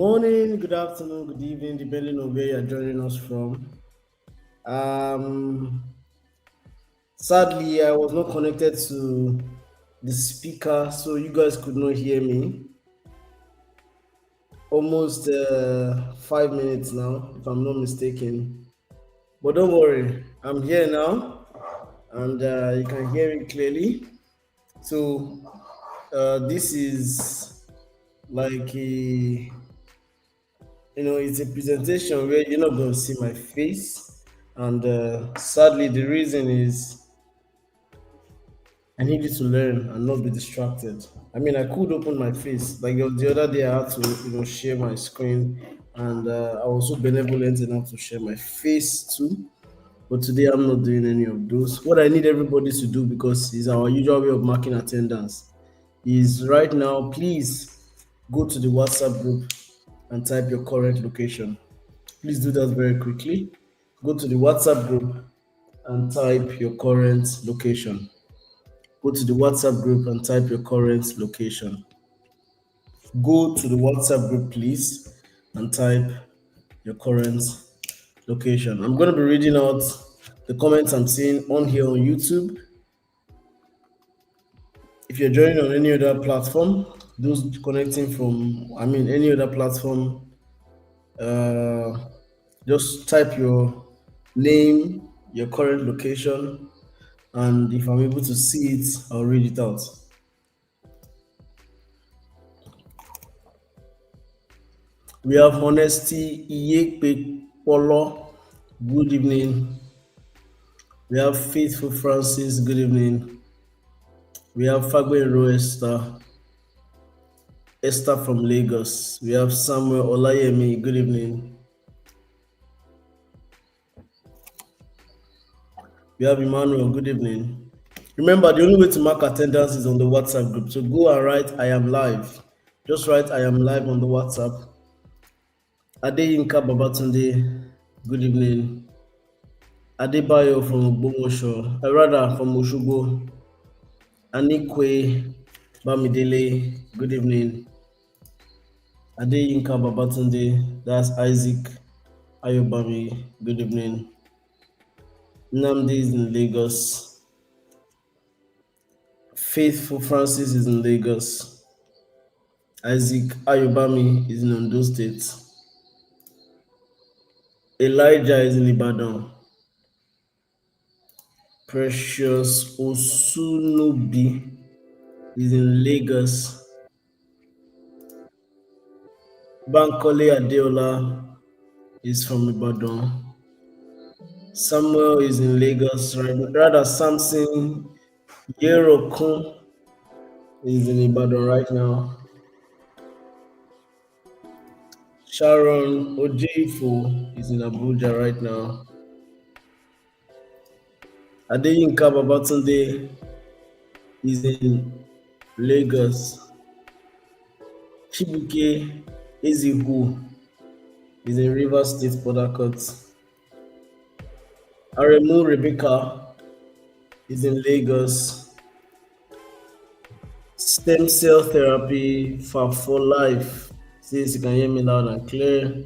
morning, good afternoon, good evening, depending on where you're joining us from. Um, Sadly, I was not connected to the speaker, so you guys could not hear me. Almost 5 minutes now, if I'm not mistaken. But don't worry, I'm here now, and you can hear me clearly. So, this is like it's a presentation where you're not going to see my face. And sadly, the reason is I needed to learn and not be distracted. I mean, I could open my face. Like the other day, I had to, share my screen, and I was so benevolent enough to share my face too. But today, I'm not doing any of those. What I need everybody to do, because it's our usual way of marking attendance, is right now, please go to the WhatsApp group and type your current location. Please do that very quickly. Go to the WhatsApp group and type your current location. Go to the WhatsApp group and type your current location. Go to the WhatsApp group, please, and type your current location. I'm going to be reading out the comments I'm seeing on here on YouTube. If you're joining on any other platform, those connecting from, any other platform, just type your name, your current location, and if I'm able to see it, I'll read it out. We have Honesty Iyekpe Polo. Good evening. We have Faithful Francis. Good evening. We have Fagbenro Esther from Lagos. We have Samuel Olayemi. Good evening. We have Emmanuel. Good evening. Remember, the only way to mark attendance is on the WhatsApp group. So go and write, I am live. Just write, I am live on the WhatsApp. Adeyinka Babatunde. Good evening. Adebayo from Ogbomosho, rather from Oshubo. Anikwe Bamidele, good evening. Adeyinka Babatunde, that's Isaac Ayobami, good evening. Nnamdi is in Lagos. Faithful Francis is in Lagos. Isaac Ayobami is in Ondo State. Elijah is in Ibadan. Precious Osunubi is in Lagos. Bankole Adeola is from Ibadan. Samuel is in Lagos, rather Samson Yerokun is in Ibadan right now. Sharon Ojeifo is in Abuja right now. Adeyinka Babatunde is in Lagos. Chibuke Ezihu is in Rivers State, Port Harcourt. Aremu Rebecca is in Lagos. Stem cell therapy for life. Since you can hear me loud and clear.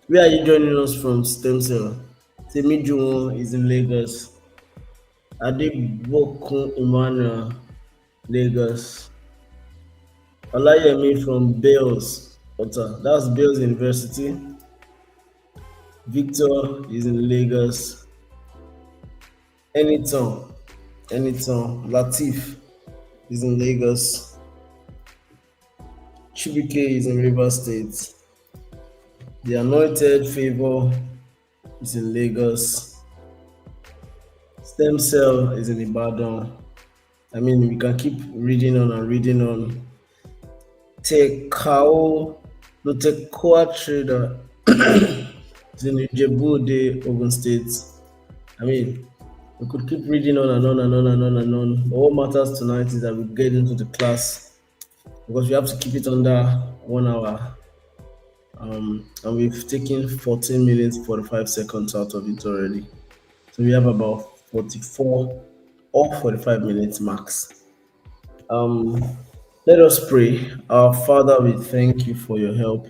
Where are you joining us from, Stem Cell? Temijuwon is in Lagos. Adebokun Emmanuel, Lagos. Olayemi from Bales, Ota. That's Bales University. Victor is in Lagos. Anytime. Latif is in Lagos. Chibuke is in Rivers State. The Anointed Favor is in Lagos. Stem Cell is in Ibadan. We can keep reading on. Tekoa Trader is in Ijebu-Ode, Ogun State. We could keep reading on and on. But what matters tonight is that we get into the class, because we have to keep it under 1 hour. And we've taken 14 minutes, 45 seconds out of it already. So we have about 44 or 45 minutes max. Let Let us pray. Our Father, we thank you for your help.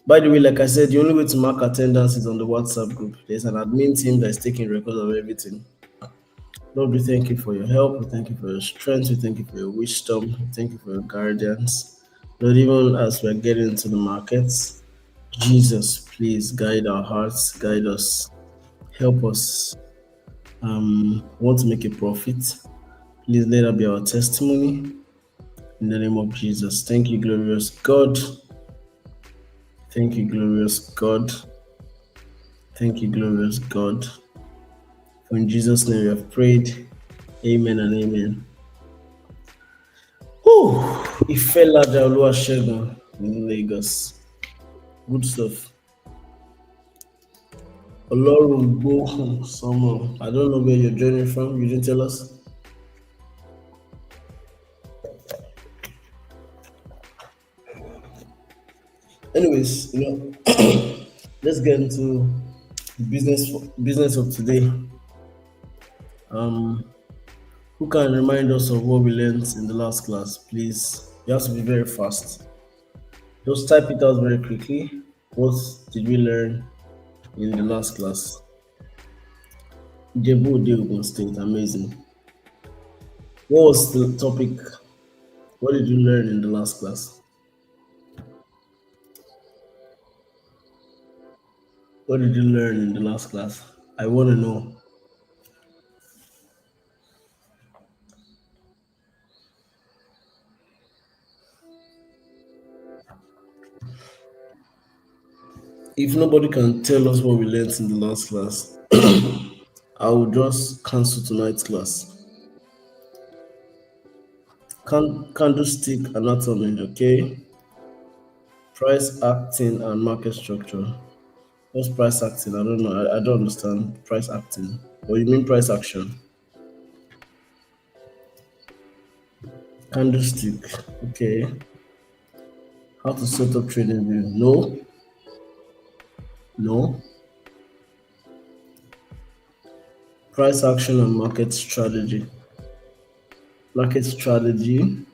By the way, like I said, the only way to mark attendance is on the WhatsApp group. There's an admin team that's taking record of everything. Lord, we thank you for your help. We thank you for your strength. We thank you for your wisdom. We thank you for your guidance. Lord, even as we're getting into the markets, Jesus, please guide our hearts, guide us, help us. Want to make a profit. Please let that be our testimony in the name of Jesus. Thank you, glorious God. Thank you, glorious God. Thank you, glorious God. For in Jesus' name we have prayed. Amen and amen. Whew! Ifelaja Oluwasegun in Lagos. Good stuff. Olorugbo someone. I don't know where you're joining from. You didn't tell us. Anyways, let's get into the business of today. Um, who can remind us of what we learned in the last class, please? You have to be very fast. Just type it out very quickly. What did we learn in the last class? Jebu Ode Ogun State, amazing. What was the topic? What did you learn in the last class? What did you learn in the last class? I want to know. If nobody can tell us what we learned in the last class, I will just cancel tonight's class. Candlestick anatomy, okay? Price acting and market structure. What's price acting? I don't know. I don't understand price acting. Or you mean price action? Candlestick. Okay. How to set up trading view? No. No. Price action and market strategy. Market strategy.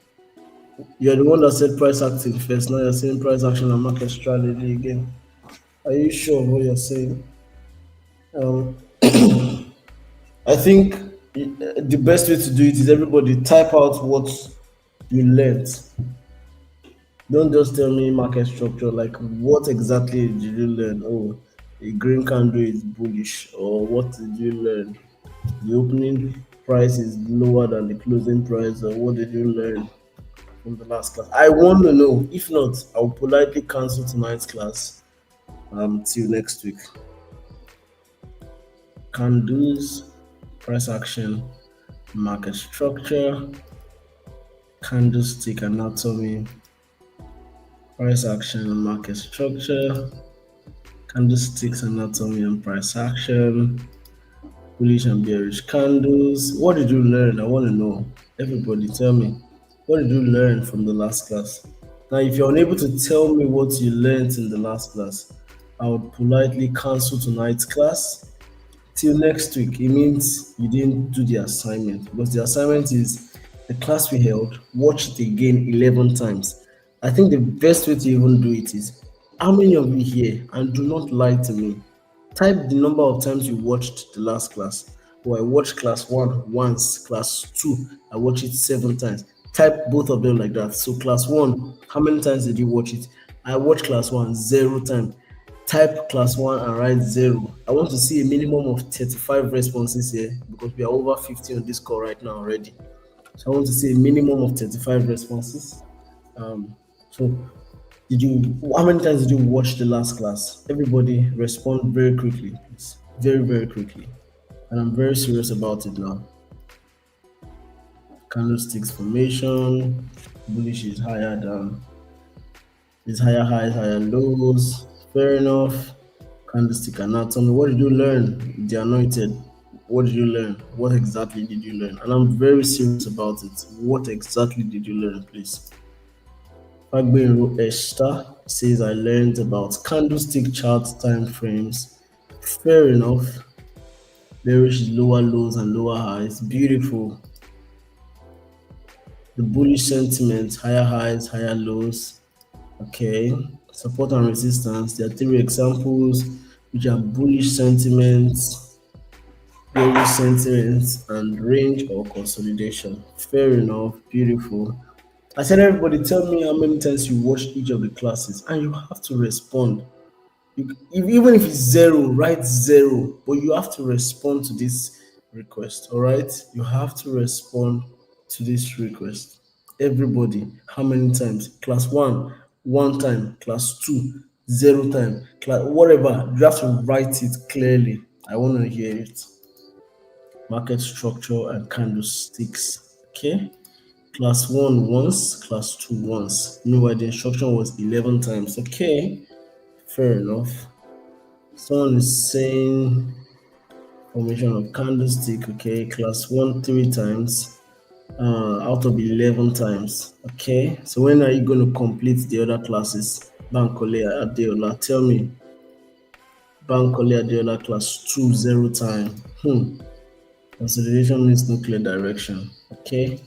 You're the one that said price acting first. Now you're saying price action and market strategy again. Are you sure of what you're saying? Um, I think the best way to do it is everybody type out what you learned. Don't just tell me market structure. Like, what exactly did you learn? Oh, a green candle is bullish. Or what did you learn? The opening price is lower than the closing price. Or what did you learn from the last class? I want to know. If not, I'll politely cancel tonight's class. Till next week. Candles, price action, market structure, candlestick anatomy, price action and market structure, candlesticks anatomy and price action, bullish and bearish candles. What did you learn? I want to know. Everybody tell me. What did you learn from the last class? Now, if you're unable to tell me what you learned in the last class, I would politely cancel tonight's class till next week. It means you didn't do the assignment because the assignment is the class we held, watch it again 11 times. I think the best way to even do it is how many of you here, and do not lie to me, type the number of times you watched the last class. Or I watched class one once, class two, I watched it 7 times. Type both of them like that. So class one, how many times did you watch it? I watched class one 0 times. Type class one and write 0. I want to see a minimum of 35 responses here because we are over 50 on this call right now already. So I want to see a minimum of 35 responses. So how many times did you watch the last class? Everybody respond very quickly, please. Very, very quickly. And I'm very serious about it now. Candlesticks formation, bullish is higher than, is higher highs, higher lows. Fair enough. Candlestick anatomy. What did you learn? The anointed. What did you learn? What exactly did you learn? And I'm very serious about it. What exactly did you learn, please? Fagbero Esther says I learned about candlestick chart time frames. Fair enough. Bearish lower lows and lower highs. Beautiful. The bullish sentiment, higher highs, higher lows. Okay. Support and resistance. There are three examples which are bullish sentiments, bearish sentiments, and range or consolidation. Fair enough. Beautiful. I said, everybody, tell me how many times you watched each of the classes, and you have to respond. Even if it's zero, write zero, but you have to respond to this request. All right, you have to respond to this request. Everybody, how many times? Class one, one time. Class two, zero time. Class whatever. You have to write it clearly. I want to hear it. Market structure and candlesticks. Okay. Class one once, class two once. Meanwhile, the instruction was 11 times. Okay, fair enough. Someone is saying formation of candlestick. Okay, class one three times out of 11 times. Okay, so when are you going to complete the other classes? Bankole Adeola, tell me. Bankole Adeola, class two zero time. Consideration means no clear direction. Okay,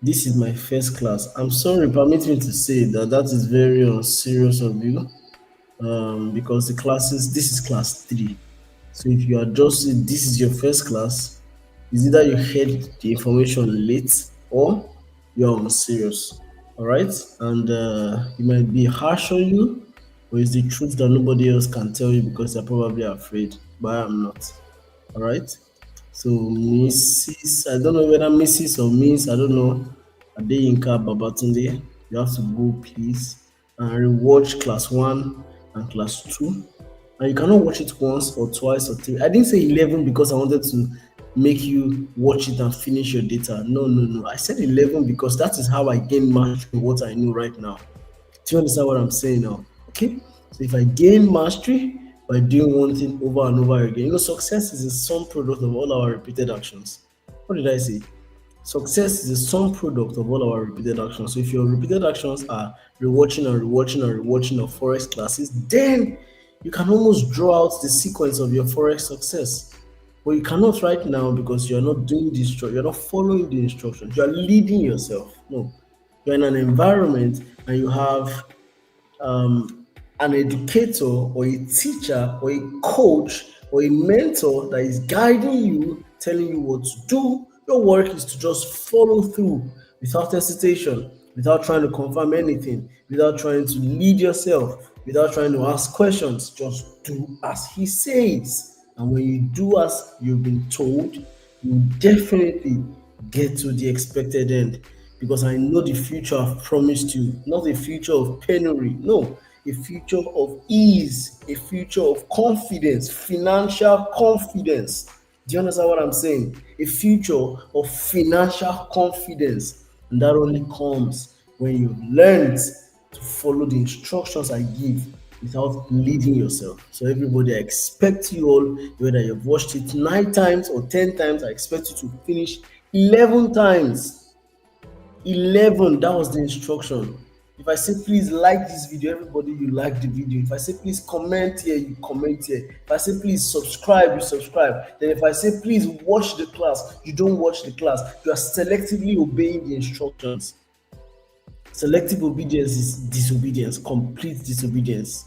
this is my first class. I'm sorry, permit me to say that that is very unserious of you. Because the classes, this is class three. So if you are just, this is your first class, is either you heard the information late or you are unserious. All right, and it might be harsh on you, but it's the truth that nobody else can tell you because they're probably afraid, but I'm not. All right. So Mrs. I don't know whether Mrs. or Miss. I don't know. Adeyinka Babatunde. You have to go, please, and rewatch class one and class two. And you cannot watch it once or twice or three. I didn't say 11 because I wanted to make you watch it and finish your data. No, no, no. I said 11 because that is how I gain mastery in what I know right now. Do you understand what I'm saying now? Okay. So if I gain mastery by doing one thing over and over again, success is a sum product of all our repeated actions. What did I say? Success is a sum product of all our repeated actions. So if your repeated actions are rewatching and rewatching and rewatching of Forex classes, then you can almost draw out the sequence of your Forex success. But you cannot right now because you're not doing this, you're not following the instructions, you're leading yourself. No, you're in an environment and you have an educator or a teacher or a coach or a mentor that is guiding you, telling you what to do. Your work is to just follow through without hesitation, without trying to confirm anything, without trying to lead yourself, without trying to ask questions. Just do as he says. And when you do as you've been told, you definitely get to the expected end. Because I know the future I've promised you, not a future of penury, no, a future of ease, a future of confidence, financial confidence. Do you understand what I'm saying? A future of financial confidence. And that only comes when you've learned to follow the instructions I give without leading yourself. So everybody, I expect you all, whether you've watched it 9 times or 10 times, I expect you to finish 11 times. 11, that was the instruction. If I say please like this video, everybody, you like the video. If I say please comment here, you comment here. If I say please subscribe, you subscribe. Then if I say please watch the class, you don't watch the class. You are selectively obeying the instructions. Selective obedience is disobedience, complete disobedience.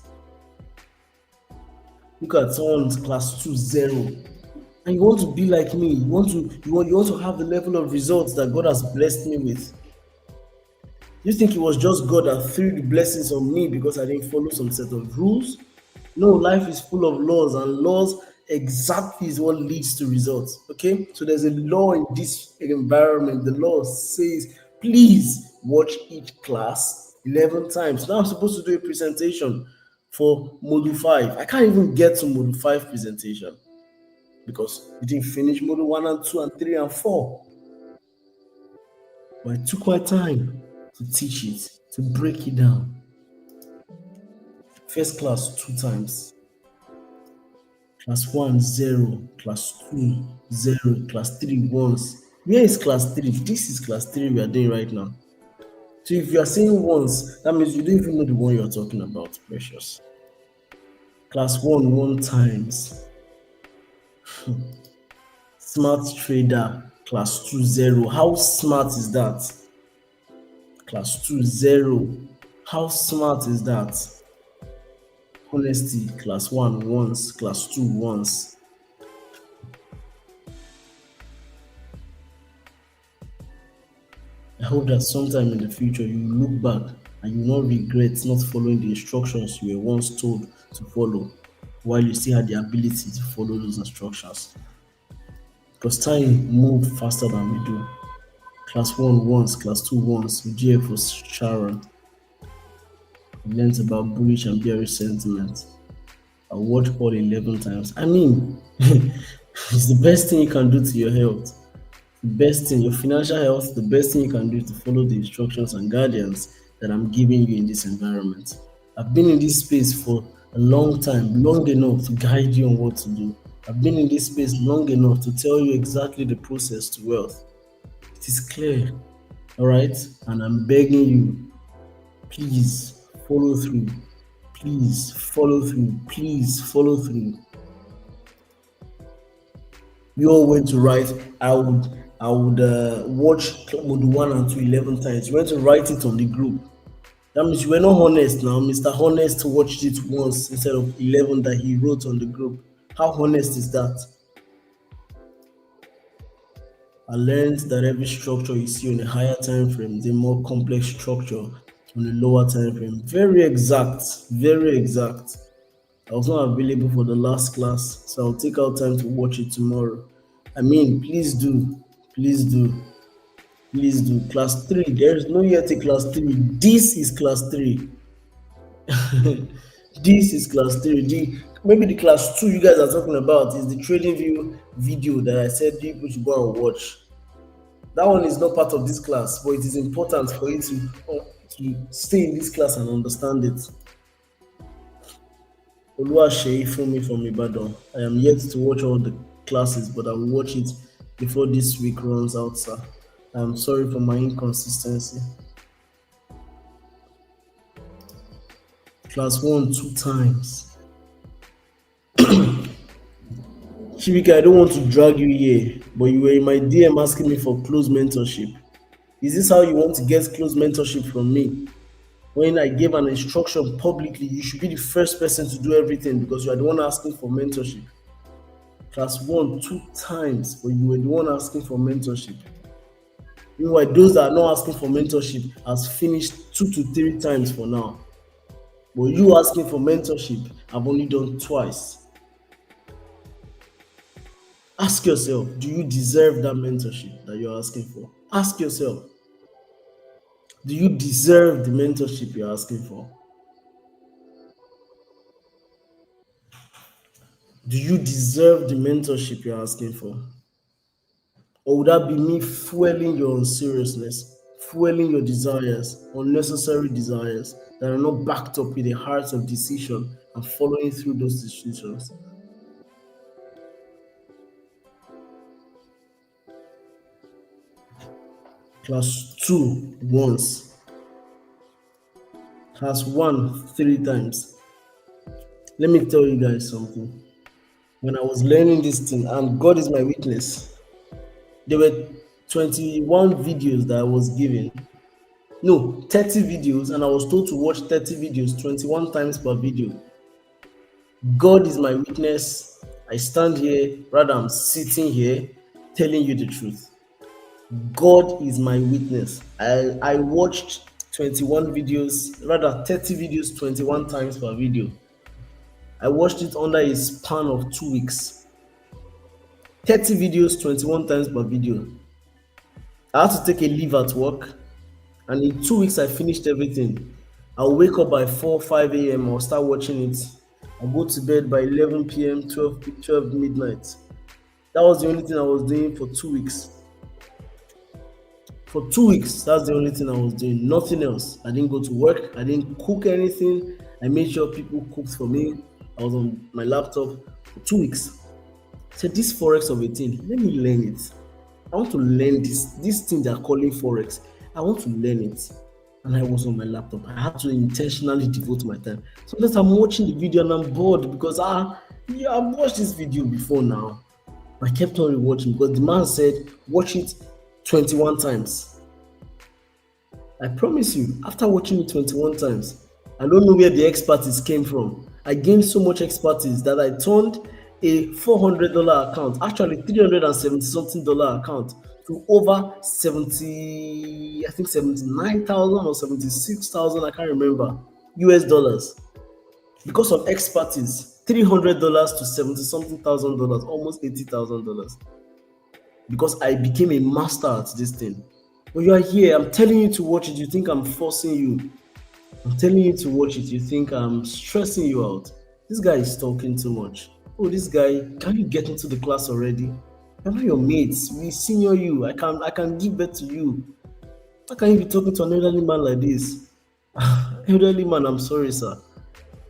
Look at someone's class 2 0, and you want to be like me. You want to have the level of results that God has blessed me with. You think it was just God that threw the blessings on me because I didn't follow some set of rules? No, life is full of laws, and laws exactly is what leads to results. Okay, so there's a law in this environment. The law says, please watch each class 11 times. Now I'm supposed to do a presentation for module 5. I can't even get to module 5 presentation because we didn't finish module 1 and 2 and 3 and 4. But I took my time to teach it, to break it down. First class 2 times. Class 1, 0. Class 2, 0. Class 3, once. Where is class 3? This is class 3 we are doing right now. So if you are saying once, that means you don't even know the one you're talking about, precious. Class 1, 1 times. Smart trader, class 2, 0. How smart is that? Class 2, 0. How smart is that? Honesty, class 1, once. Class 2, once. I hope that sometime in the future you will look back and you will not regret not following the instructions you were once told to follow while you still had the ability to follow those instructions. Because time moves faster than we do. Class 1 once, class 2 once, GF for Sharon. I learned about bullish and bearish sentiment. I watched all 11 times. I mean, it's the best thing you can do to your health. The best thing, your financial health, the best thing you can do is to follow the instructions and guidance that I'm giving you in this environment. I've been in this space for a long time, long enough to guide you on what to do. I've been in this space long enough to tell you exactly the process to wealth. It is clear, all right? And I'm begging you, please follow through. Please follow through. Please follow through. We all went to write. I would watch Mode 1 and 2 11 times. You went to write it on the group. That means you were not honest now. Mr. Honest watched it once instead of 11 that he wrote on the group. How honest is that? I learned that every structure you see on a higher time frame is a more complex structure on a lower time frame. Very exact, very exact. I was not available for the last class, so I'll take out time to watch it tomorrow. I mean, please do, please do, please do. Class 3, there is no yet a class 3. This is class 3. This is class 3. Maybe the class 2 you guys are talking about is the trading view video that I said people should go and watch. That one is not part of this class, but it is important for you to stay in this class and understand it. Oluwaseyi Fumi from Ibadan. I am yet to watch all the classes, but I will watch it before this week runs out, sir. I'm sorry for my inconsistency. Class 1, 2 times. Shibika, I don't want to drag you here, but you were in my DM asking me for close mentorship. Is this how you want to get close mentorship from me? When I gave an instruction publicly, you should be the first person to do everything because you are the one asking for mentorship. Class 1, 2 times, but you were the one asking for mentorship. Meanwhile, those that are not asking for mentorship has finished 2 to 3 times for now. But you asking for mentorship, I've only done twice. Ask yourself, do you deserve that mentorship that you're asking for? Ask yourself, do you deserve the mentorship you're asking for? Do you deserve the mentorship you're asking for? Or would that be me fueling your unseriousness, fueling your desires, unnecessary desires that are not backed up with a heart of decision and following through those decisions? Class 2 once. Class 1 3 times. Let me tell you guys something. When I was learning this thing, and God is my witness, there were 21 videos that I was given. No, 30 videos, and I was told to watch 30 videos 21 times per video. God is my witness. I stand here, rather I'm sitting here telling you the truth. God is my witness. I watched 21 videos, rather 30 videos 21 times per video. I watched it under a span of 2 weeks. 30 videos 21 times per video. I had to take a leave at work, and in 2 weeks I finished everything. I'll wake up by 4 5 a.m. I'll start watching it. I'll go to bed by 11 p.m. 12 midnight. That was the only thing I was doing for 2 weeks. For 2 weeks, that's the only thing I was doing. Nothing else. I didn't go to work. I didn't cook anything. I made sure people cooked for me. I was on my laptop for 2 weeks. I said, this Forex of a thing, let me learn it. I want to learn this thing they're calling Forex. I want to learn it. And I was on my laptop. I had to intentionally devote my time. Sometimes I'm watching the video and I'm bored because I've watched this video before now. I kept on rewatching because the man said, watch it 21 times. I promise you, after watching it 21 times, I don't know where the expertise came from. I gained so much expertise that I turned a $400 account, actually 370 something dollar account, to over 70, I think 79,000 or 76,000, I can't remember, US dollars. Because of expertise, $300 to 70 something thousand dollars, almost $80,000. Because I became a master at this thing. But you are here, I'm telling you to watch it, you think I'm forcing you. I'm telling you to watch it, you think I'm stressing you out. This guy is talking too much. Oh, this guy, can you get into the class already? I'm not your mates. We senior you. I can give birth to you. How can you be talking to an elderly man like this? Elderly man, I'm sorry, sir.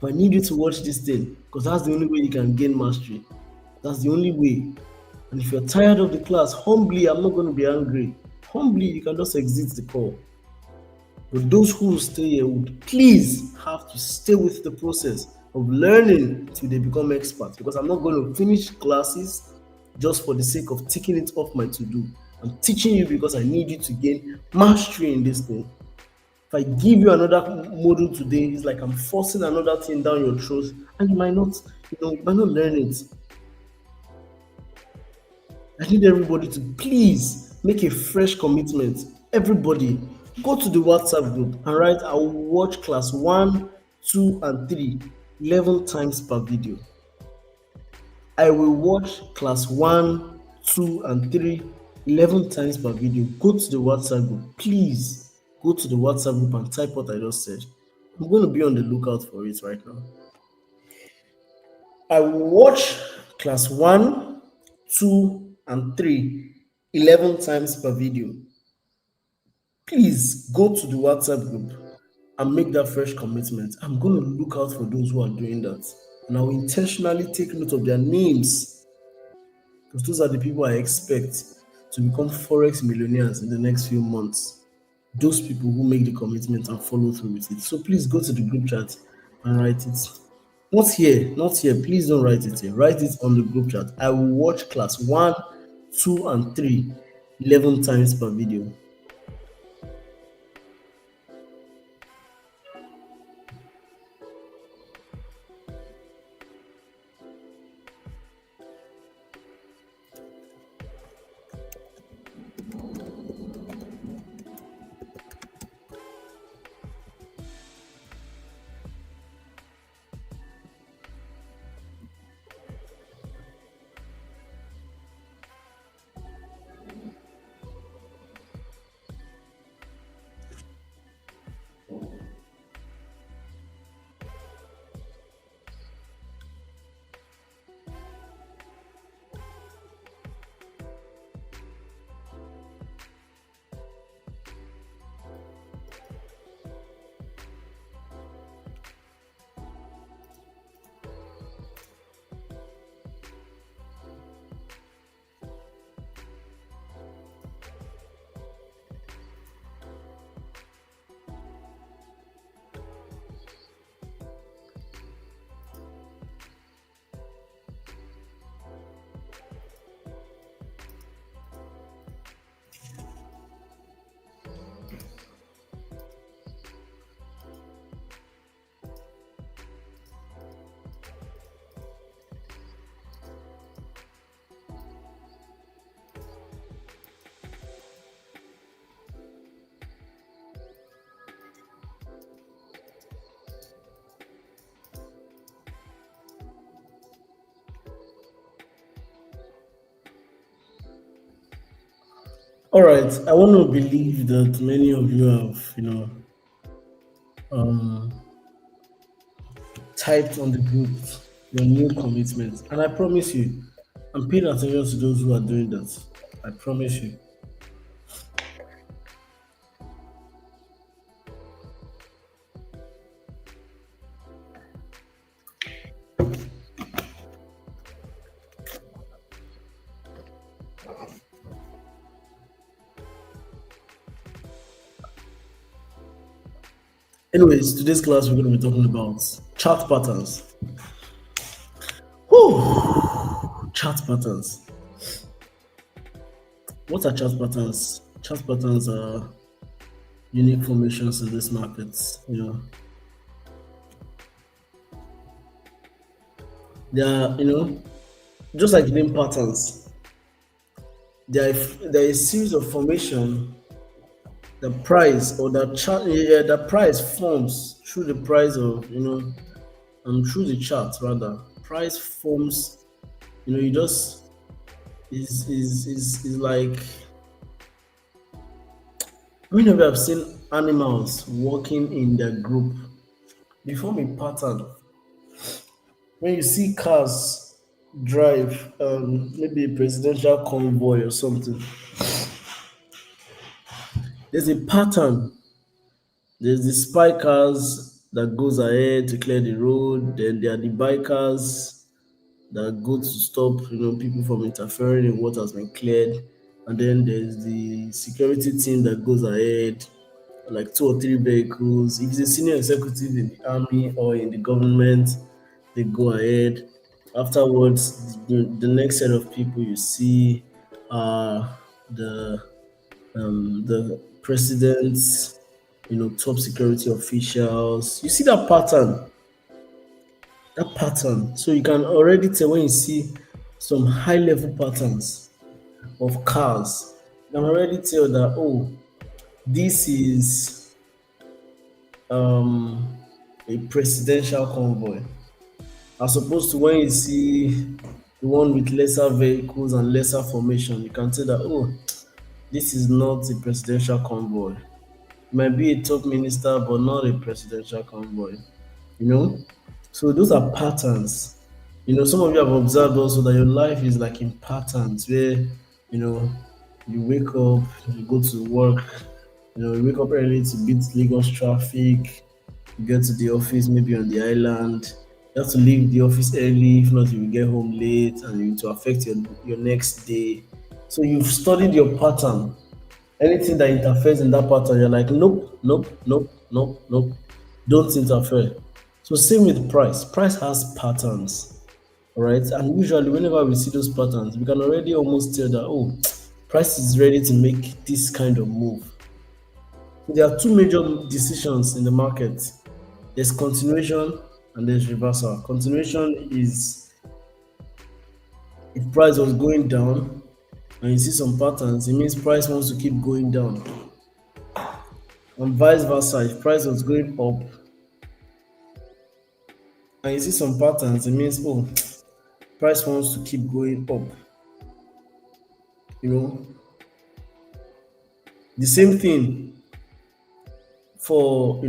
But I need you to watch this thing because that's the only way you can gain mastery. That's the only way. And if you're tired of the class, humbly, I'm not going to be angry. Humbly, you can just exit the call. But those who will stay here would please have to stay with the process of learning till they become experts. Because I'm not going to finish classes just for the sake of ticking it off my to-do. I'm teaching you because I need you to gain mastery in this thing. If I give you another module today, it's like I'm forcing another thing down your throat, and you might not, you might not learn it. I need everybody to please make a fresh commitment. Everybody, go to the WhatsApp group and write, I will watch class 1, 2, and 3 11 times per video. I will watch class 1, 2, and 3 11 times per video. Go to the WhatsApp group. Please go to the WhatsApp group and type what I just said. I'm going to be on the lookout for it right now. I will watch class 1, 2, and 3 11 times per video. Please go to the WhatsApp group and make that fresh commitment. I'm going to look out for those who are doing that. And I will intentionally take note of their names because those are the people I expect to become Forex millionaires in the next few months. Those people who make the commitment and follow through with it. So please go to the group chat and write it. Not here, not here. Please don't write it here. Write it on the group chat. I will watch class 1, 2, and 3 11 times per video. All right, I want to believe that many of you have, um, typed on the group your new commitment, and I promise you, I'm paying attention to those who are doing that. I promise you. Anyways, today's class we're going to be talking about chart patterns. Whew, chart patterns. What are chart patterns? Chart patterns are unique formations in this market. There are, just like name patterns, there is a series of formation. The price or the chart, yeah, the price forms through the price of, through the chart rather. Price forms, you just is like, I mean, I've seen animals walking in their group. They form a pattern. When you see cars drive, maybe a presidential convoy or something, there's a pattern. There's the spikers that goes ahead to clear the road. Then there are the bikers that go to stop, people from interfering in what has been cleared. And then there's the security team that goes ahead, like two or three vehicles. If it's a senior executive in the army or in the government, they go ahead. Afterwards, the next set of people you see are the president's, top security officials. You see that pattern, So you can already tell when you see some high level patterns of cars. You can already tell that, oh, this is um, a presidential convoy, as opposed to when you see the one with lesser vehicles and lesser formation. You can tell that, oh, this is not a presidential convoy. It might be a top minister, but not a presidential convoy. You know, so those are patterns. Some of you have observed also that your life is like in patterns where know you wake up, you go to work, you wake up early to beat Lagos traffic, you get to the office maybe on the island. You have to leave the office early, if not, you will get home late and it will affect your next day. So you've studied your pattern. Anything that interferes in that pattern, you're like, nope, nope, nope, nope, nope. Don't interfere. So same with price. Price has patterns, all right? And usually whenever we see those patterns, we can already almost tell that, oh, price is ready to make this kind of move. So there are two major decisions in the market. There's continuation and there's reversal. Continuation is if price was going down and you see some patterns, it means price wants to keep going down. And vice versa, if price was going up and you see some patterns, it means, oh, price wants to keep going up. You know, the same thing for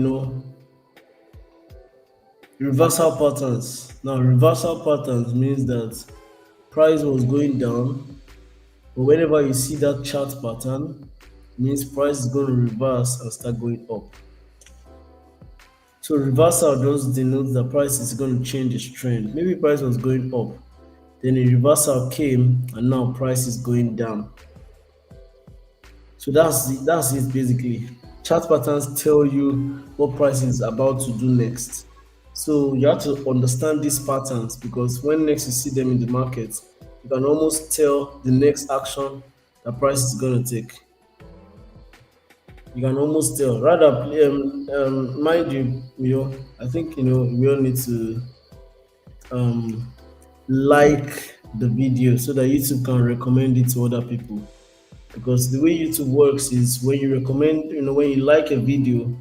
reversal patterns. Now, reversal patterns means that price was going down, but whenever you see that chart pattern, it means price is going to reverse and start going up. So reversal just denotes that price is going to change its trend. Maybe price was going up, then a reversal came, and now price is going down. So that's it basically. Chart patterns tell you what price is about to do next. So you have to understand these patterns because when next you see them in the market, you can almost tell the next action the price is going to take. You can almost tell. Rather, mind you, I think we all need to um, like the video so that YouTube can recommend it to other people. Because the way YouTube works is when you recommend, when you like a video,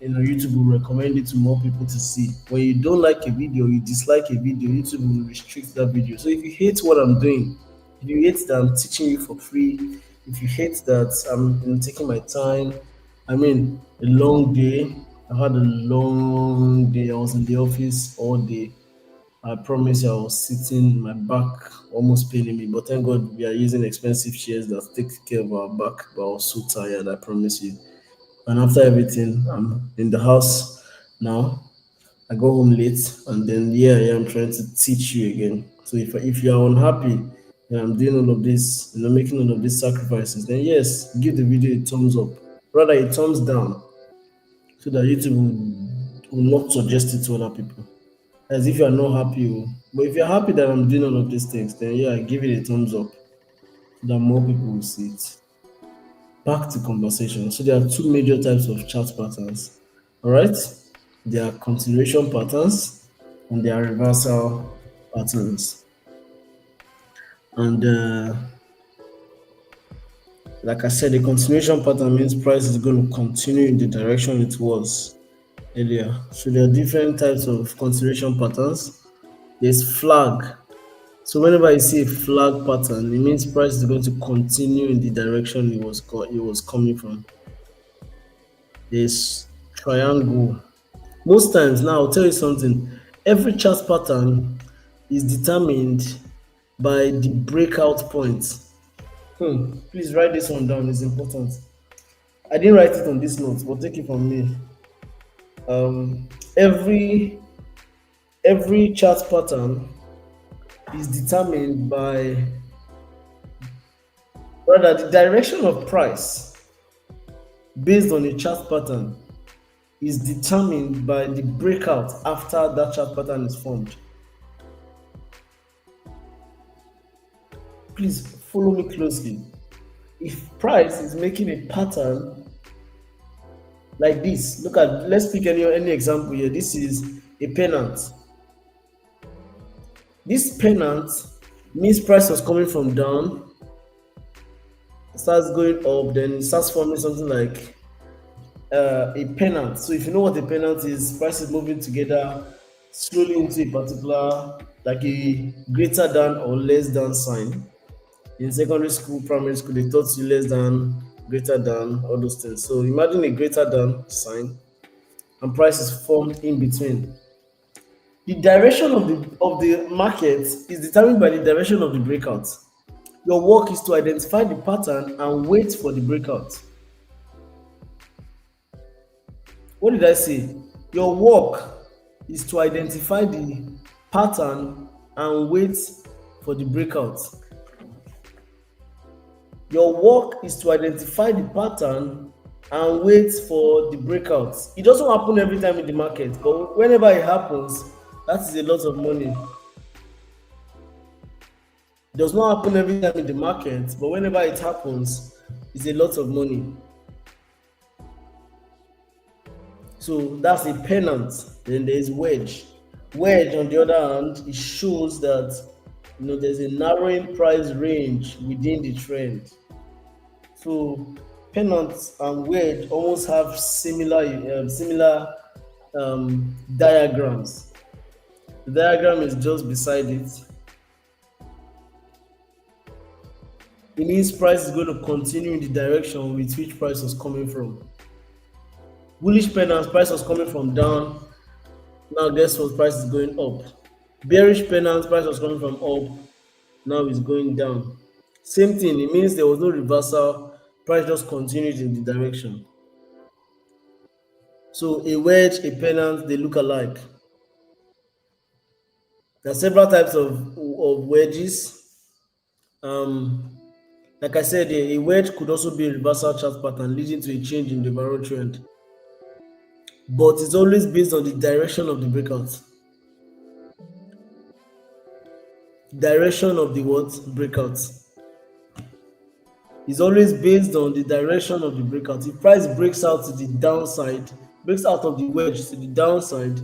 YouTube will recommend it to more people to see. When you don't like a video, you dislike a video, YouTube will restrict that video. So if you hate what I'm doing, if you hate that I'm teaching you for free, if you hate that I'm taking my time, I mean, a long day. I had a long day. I was in the office all day. I promise you, I was sitting, my back almost paining me. But thank God we are using expensive chairs that take care of our back. But I was so tired, I promise you. And after everything, I'm in the house now. I go home late, and then yeah, I'm trying to teach you again. So if you are unhappy and I'm doing all of this, making all of these sacrifices, then yes, give the video a thumbs up. Rather, a thumbs down, so that YouTube will not suggest it to other people. As if you are not happy, oh. But if you're happy that I'm doing all of these things, then yeah, give it a thumbs up, so that more people will see it. Back to conversation. So there are two major types of chart patterns. All right, there are continuation patterns and there are reversal patterns. And like I said, the continuation pattern means price is going to continue in the direction it was earlier. So there are different types of continuation patterns. There's flag. So whenever you see a flag pattern, it means price is going to continue in the direction it was coming from. There's triangle. Most times, now I'll tell you something. Every chart pattern is determined by the breakout point. Please write this one down. It's important. I didn't write it on this note, but take it from me. Um, every chart pattern is determined by rather the direction of price based on a chart pattern is determined by the breakout after that chart pattern is formed. Please follow me closely. If price is making a pattern like this, look at, let's pick any example here. This is a pennant. This pennant means price was coming from down, starts going up, then it starts forming something like a pennant. So if you know what a pennant is, price is moving together slowly into a particular, like a greater than or less than sign. In secondary school, primary school, they taught you less than, greater than, all those things. So imagine a greater than sign and price is formed in between. The direction of the market is determined by the direction of the breakout. Your work is to identify the pattern and wait for the breakout. What did I say? Your work is to identify the pattern and wait for the breakout. Your work is to identify the pattern and wait for the breakout. It doesn't happen every time in the market, but whenever it happens, that is a lot of money. It does not happen every time in the market, but whenever it happens, it's a lot of money. So that's a pennant. Then there's wedge. Wedge, on the other hand, it shows that there's a narrowing price range within the trend. So pennants and wedge almost have similar diagrams. The diagram is just beside it. It means price is going to continue in the direction with which price was coming from. Bullish pennants, price was coming from down. Now guess what? Price is going up. Bearish pennants, price was coming from up. Now it's going down. Same thing. It means there was no reversal. Price just continued in the direction. So a wedge, a pennant, they look alike. There are several types of wedges. Like I said, a wedge could also be a reversal chart pattern leading to a change in the overall trend. But it's always based on the direction of the breakout. Direction of the what? Breakout. Is always based on the direction of the breakout. If price breaks out to the downside, breaks out of the wedge to the downside,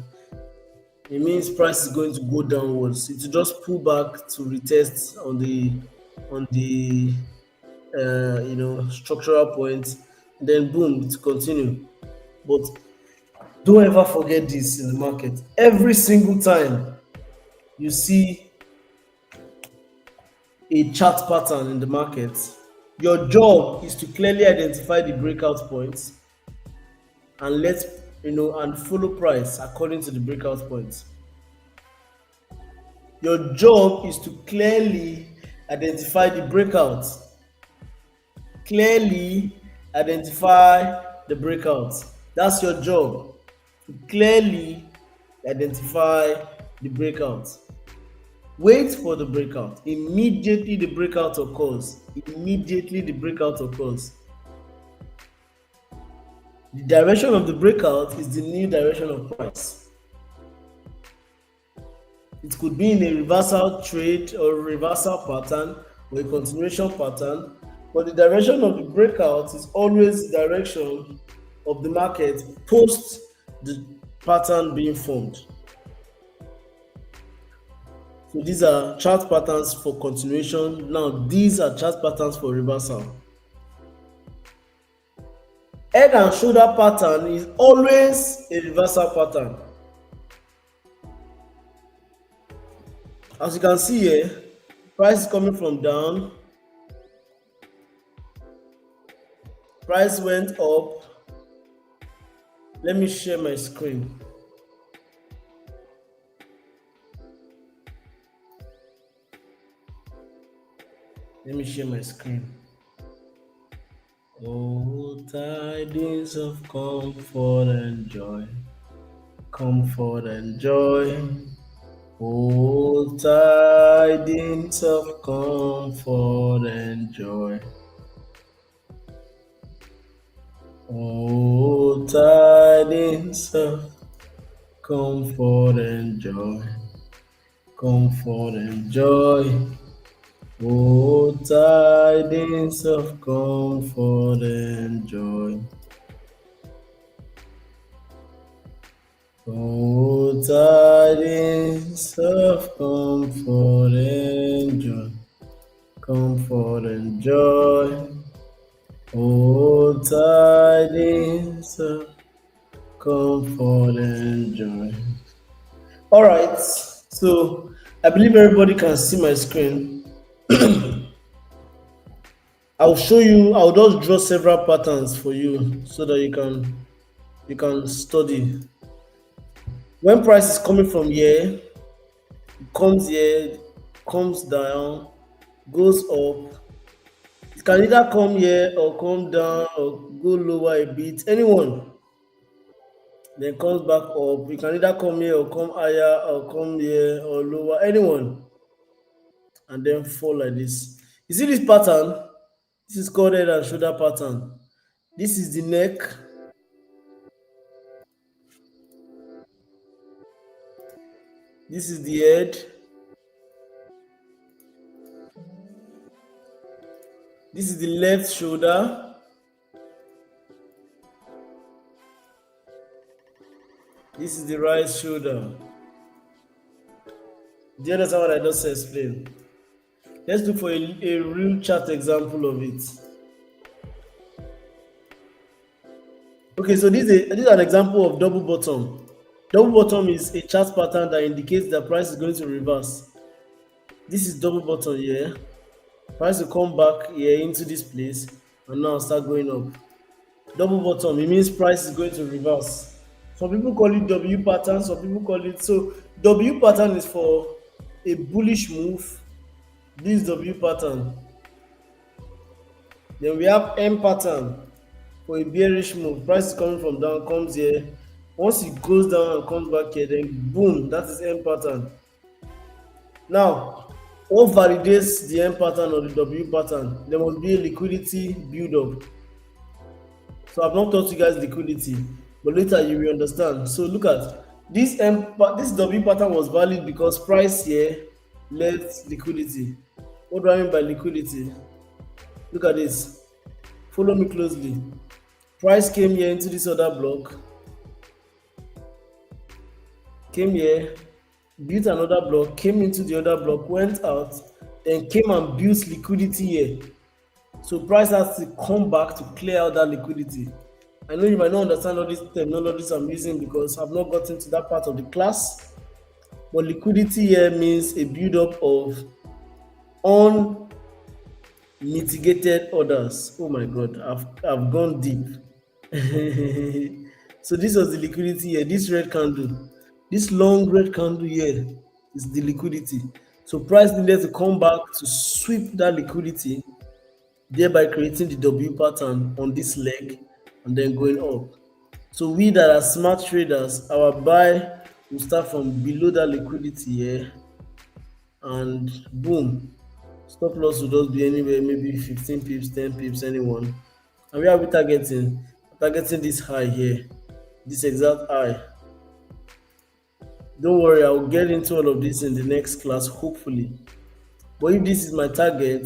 it means price is going to go downwards. It will just pull back to retest on the structural point, then boom, to continue. But don't ever forget this in the market. Every single time you see a chart pattern in the market, your job is to clearly identify the breakout points and and follow price according to the breakout points. Your job is to clearly identify the breakout. Clearly identify the breakout. That's your job. To clearly identify the breakout. Wait for the breakout. Immediately the breakout occurs. Immediately the breakout occurs. The direction of the breakout is the new direction of price. It could be in a reversal trade or reversal pattern or a continuation pattern But the direction of the breakout is always the direction of the market post the pattern being formed. So these are chart patterns for continuation. Now these are chart patterns for reversal. Head and shoulder pattern is always a reversal pattern. As you can see here, price is coming from down, price went up. Let me share my screen. Let me share my screen. Oh, tidings of comfort and joy, comfort and joy. Oh, tidings of comfort and joy. Oh, tidings of comfort and joy, comfort and joy. Oh, tidings of comfort and joy. Oh, tidings of comfort and joy, comfort and joy. Oh, tidings of comfort and joy. All right, so I believe everybody can see my screen. I'll show you. I'll just draw several patterns for you so that you can study. When price is coming from here, comes here, comes down, goes up. It can either come here or come down or go lower a bit. Anyone. Then comes back up. You can either come here or come higher or come here or lower. Anyone. And then fall like this. You see this pattern? This is called head and shoulder pattern. This is the neck. This is the head. This is the left shoulder. This is the right shoulder. Do you understand what I just explained? Let's look for a real chart example of it. Okay, so this is an example of double bottom. Double bottom is a chart pattern that indicates that price is going to reverse. This is double bottom here. Price will come back here into this place and now start going up. Double bottom, it means price is going to reverse. Some people call it W pattern, some people call it, so W pattern is for a bullish move. This W pattern. Then we have M pattern for a bearish move. Price is coming from down, comes here. Once it goes down and comes back here, then boom, that is M pattern. Now, what validates the M pattern or the W pattern? There must be a liquidity build-up. So I've not taught you guys liquidity, but later you will understand. So look at this this W pattern was valid because price here left liquidity. What do I mean by liquidity? Look at this. Follow me closely. Price came here into this other block. Came here, built another block, came into the other block, went out, then came and built liquidity here. So price has to come back to clear out that liquidity. I know you might not understand all these terminologies I'm using because I've not gotten to that part of the class. But liquidity here means a build-up of unmitigated orders. Oh my God, I've gone deep. So this was the liquidity here. This red candle, this long red candle here is the liquidity. So price needed to come back to sweep that liquidity, thereby creating the W pattern on this leg and then going up. So we that are smart traders, our buy will start from below that liquidity here and boom, stop loss will just be anywhere, maybe 15 pips, 10 pips, anyone. And where are we targeting? Targeting this high here, this exact high. Don't worry, I will get into all of this in the next class, hopefully. But if this is my target,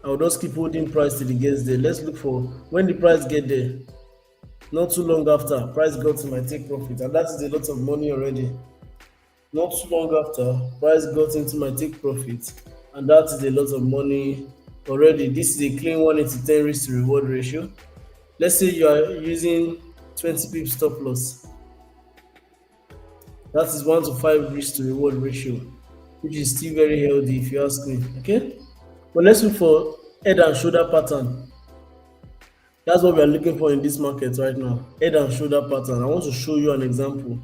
I'll just keep holding price till it gets there. Let's look for when the price get there. Not too long after, price got to my take profit, and that is a lot of money already. Not too long after, price got into my take profit, and that is a lot of money already. This is a clean 1 into 10 risk to reward ratio. Let's say you are using 20 pips stop loss. That is 1 to 5 risk to reward ratio, which is still very healthy if you ask me. Okay? But let's look for head and shoulder pattern. That's what we are looking for in this market right now. Head and shoulder pattern. I want to show you an example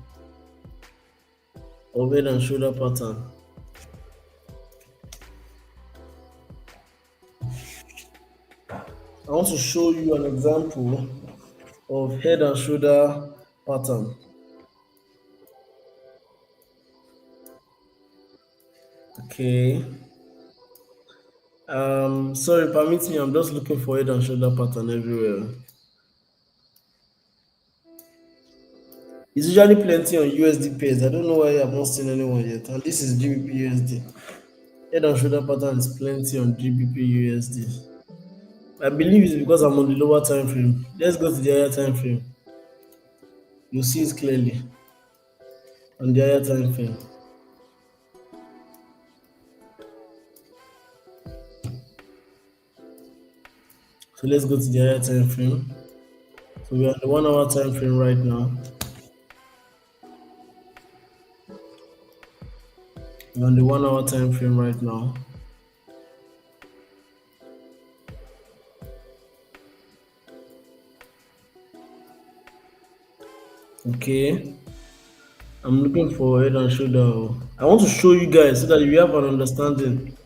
of head and shoulder pattern. I want to show you an example of head and shoulder pattern. Okay. Sorry, permit me. I'm just looking for head and shoulder pattern everywhere. It's usually plenty on USD pairs. I don't know why I've not seen anyone yet. And this is GBP USD. Head and shoulder pattern is plenty on GBP USD. I believe it's because I'm on the lower time frame. Let's go to the higher time frame. You'll see it clearly on the higher time frame. So let's go to the higher time frame. So we're on the 1 hour time frame right now. We're on the 1 hour time frame right now. Okay. I'm looking for head and shoulder. I want to show you guys so that you have an understanding.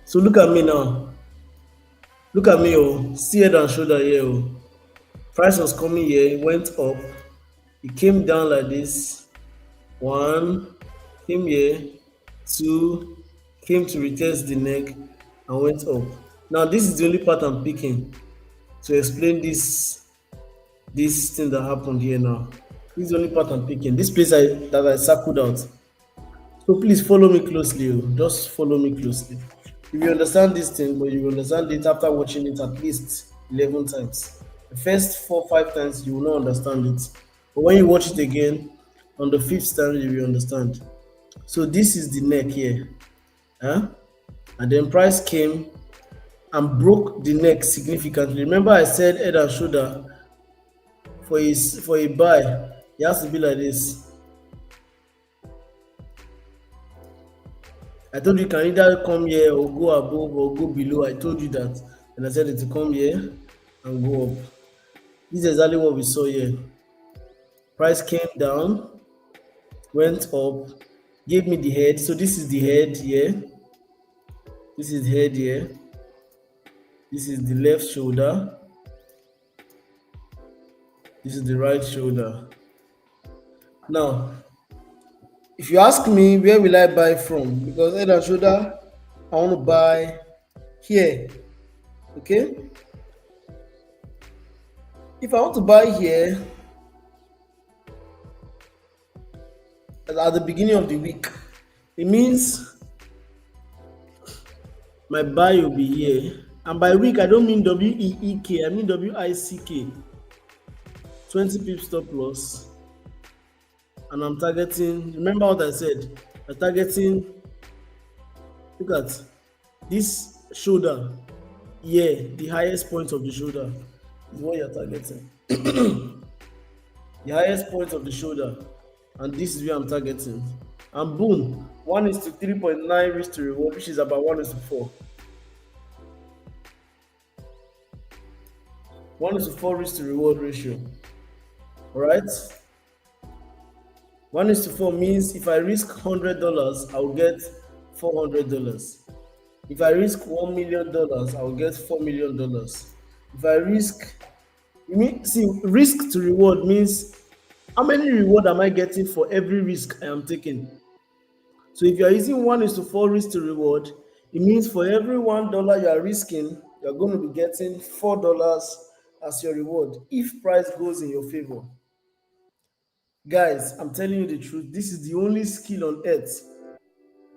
So look at me now. Look at me, oh. See head and shoulder here, oh. Price was coming here, it went up, it came down like this. One, came here, two, came to retest the neck and went up. Now this is the only part I'm picking to explain this thing that happened here now. This is the only part I'm picking. This place that I circled out. So please follow me closely. Oh. Just follow me closely. If you understand this thing, but you will understand it after watching it at least 11 times. The first 4 5 times you will not understand it. But when you watch it again, on the fifth time you will understand. So this is the neck here. Huh? And then price came and broke the neck significantly. Remember I said head and shoulder for a buy, it has to be like this. I told you can either come here or go above or go below. I told you that. And I said it to come here and go up. This is exactly what we saw here. Price came down, went up, gave me the head. So this is the head here. This is head here. This is the left shoulder. This is the right shoulder. Now, if you ask me where will I buy from, because head and shoulder, I want to buy here. Okay? If I want to buy here at the beginning of the week, it means my buy will be here. And by week, I don't mean WEEK, I mean WICK. 20 pips stop loss. And I'm targeting, remember what I said? I'm targeting, look at this shoulder. Yeah, the highest point of the shoulder is what you're targeting. The highest point of the shoulder. And this is where I'm targeting. And boom, 1 is to 3.9 risk to reward, which is about 1 is to 4. 1 is to 4 risk to reward ratio. Alright? 1 is to 4 means if I risk $100, I'll get $400. If I risk $1 million, I'll get $4 million. If I risk, risk to reward means how many reward am I getting for every risk I am taking? So if you are using 1 is to 4 risk to reward, it means for every $1 you are risking, you're going to be getting $4 as your reward if price goes in your favor. Guys, I'm telling you the truth. This is the only skill on earth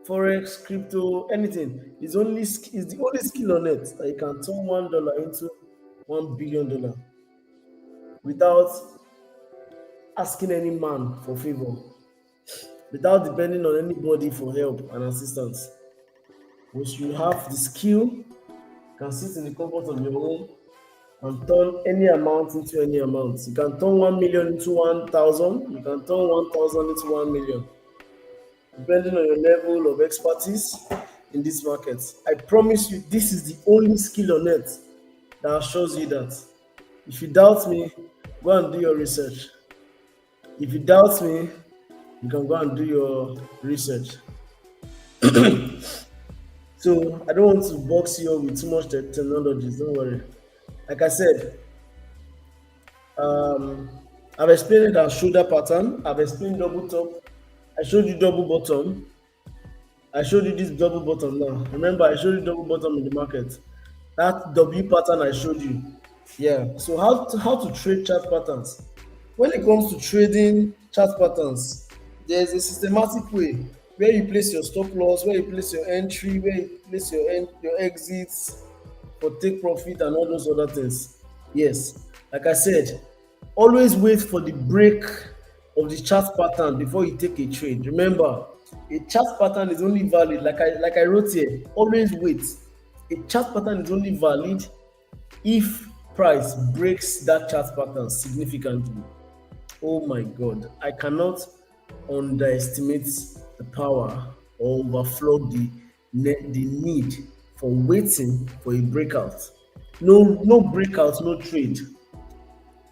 Forex, crypto, anything. Is the only skill on it that you can turn $1 into $1 billion without asking any man for favor, without depending on anybody for help and assistance. Once you have the skill, you can sit in the comfort of your home and turn any amount into any amount. You can turn 1 million into 1,000. You can turn 1,000 into 1 million, depending on your level of expertise in this market. I promise you, this is the only skill on earth that assures you that. If you doubt me, go and do your research. If you doubt me, you can go and do your research. So I don't want to box you up with too much technologies. Don't worry. Like I said, um, I've explained our shoulder pattern. I've explained double top. I showed you double bottom. I showed you this double bottom now. Remember, I showed you double bottom in the market. That W pattern I showed you. Yeah. So how to trade chart patterns? When it comes to trading chart patterns, there's a systematic way where you place your stop loss, where you place your entry, where you place your exits for take profit and all those other things. Yes. Like I said, always wait for the break of the chart pattern before you take a trade. Remember, a chart pattern is only valid, like I wrote here, always wait. A chart pattern is only valid if price breaks that chart pattern significantly. Oh my God, I cannot underestimate the power or overflow the need for waiting for a breakout. No breakout, no trade.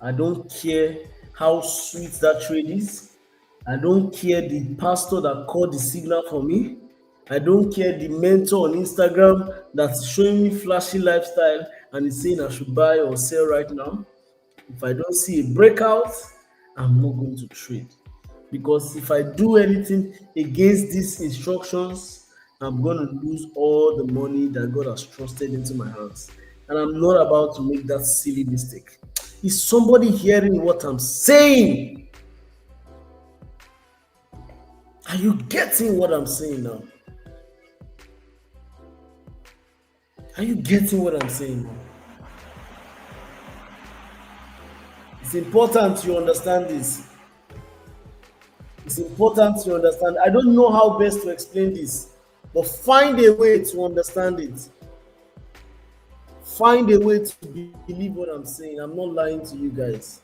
I don't care how sweet that trade is. I don't care the pastor that called the signal for me. I don't care the mentor on Instagram that's showing me flashy lifestyle and is saying I should buy or sell right now. If I don't see a breakout, I'm not going to trade. Because if I do anything against these instructions, I'm going to lose all the money that God has trusted into my hands. And I'm not about to make that silly mistake. Is somebody hearing what I'm saying? Are you getting what I'm saying now? Are you getting what I'm saying now? It's important you understand this. It's important you understand. I don't know how best to explain this, but find a way to understand it. Find a way to believe what I'm saying. I'm not lying to you guys.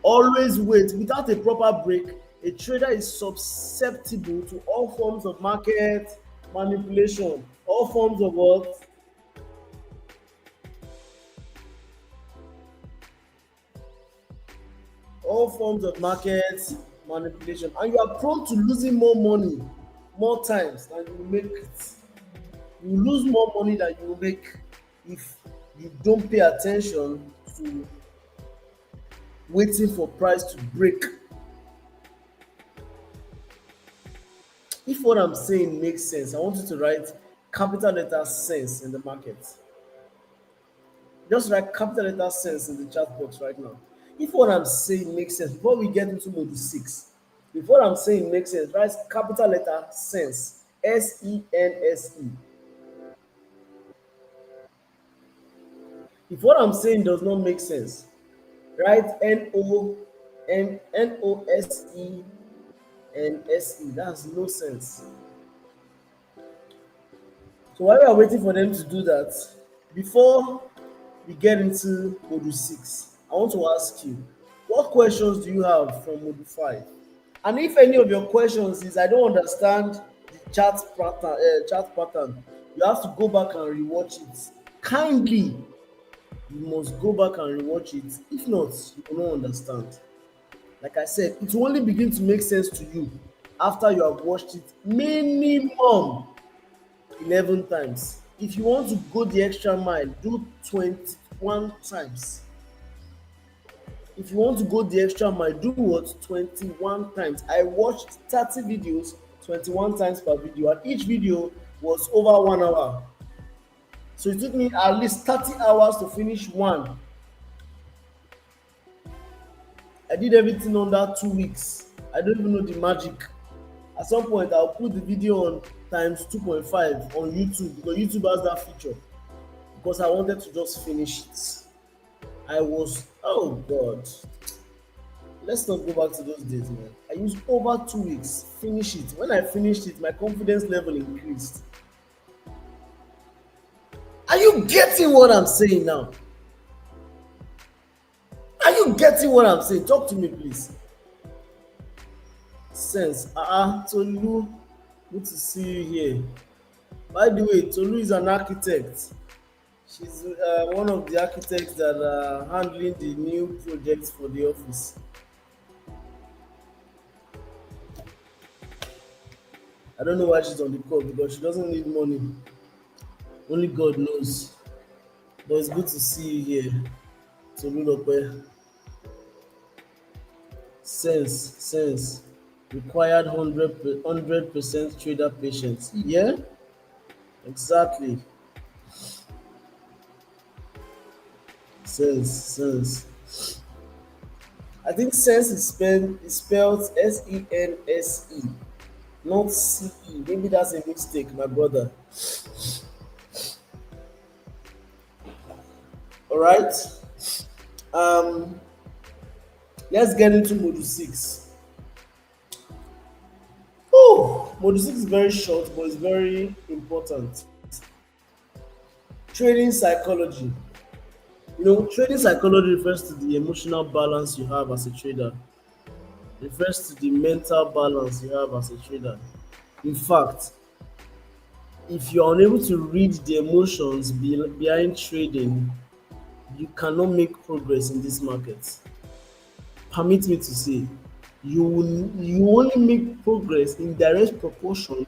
Always wait. Without a proper break, a trader is susceptible to all forms of market manipulation, all forms of what? All forms of market manipulation. And you are prone to losing more money more times than you make it. You lose more money than you make if you don't pay attention to waiting for price to break. If what I'm saying makes sense, I want you to write capital letter sense in the market. Just write capital letter sense in the chat box right now. If what I'm saying makes sense, before we get into module 6, if what I'm saying makes sense, write capital letter sense, SENSE. If what I'm saying does not make sense, write NOSE and SE. That's no sense. So while we are waiting for them to do that, before we get into module 6, I want to ask you, what questions do you have from module 5? And if any of your questions is I don't understand the chart pattern, you have to go back and rewatch it. Kindly, you must go back and rewatch it. If not, you will not understand. Like I said, it will only begin to make sense to you after you have watched it minimum 11 times. If you want to go the extra mile, do 21 times. If you want to go the extra mile, do what? 21 times. I watched 30 videos 21 times per video, and each video was over 1 hour. So it took me at least 30 hours to finish one. I did everything under 2 weeks. I don't even know the magic. At some point, I'll put the video on times 2.5 on YouTube because YouTube has that feature. Because I wanted to just finish it. I was, oh God, let's not go back to those days, man. I used over 2 weeks, finish it. When I finished it, my confidence level increased. Are you getting what I'm saying now? Are you getting what I'm saying? Talk to me, please. Sense. Tolu, good to see you here. By the way, Tolu is an architect. She's one of the architects that are handling the new projects for the office. I don't know why she's on the call because she doesn't need money. Only God knows. But it's good to see you here. Tolu Lope. Sense. Required 100% trader patience. Yeah, exactly. Sense. I think sense is spelled SENSE, not CE. Maybe that's a mistake, my brother. All right. Um, let's get into module 6. Oh, module 6 is very short, but it's very important. Trading psychology. Trading psychology refers to the emotional balance you have as a trader, refers to the mental balance you have as a trader. In fact, if you're unable to read the emotions behind trading, you cannot make progress in this market. Permit me to say, you only make progress in direct proportion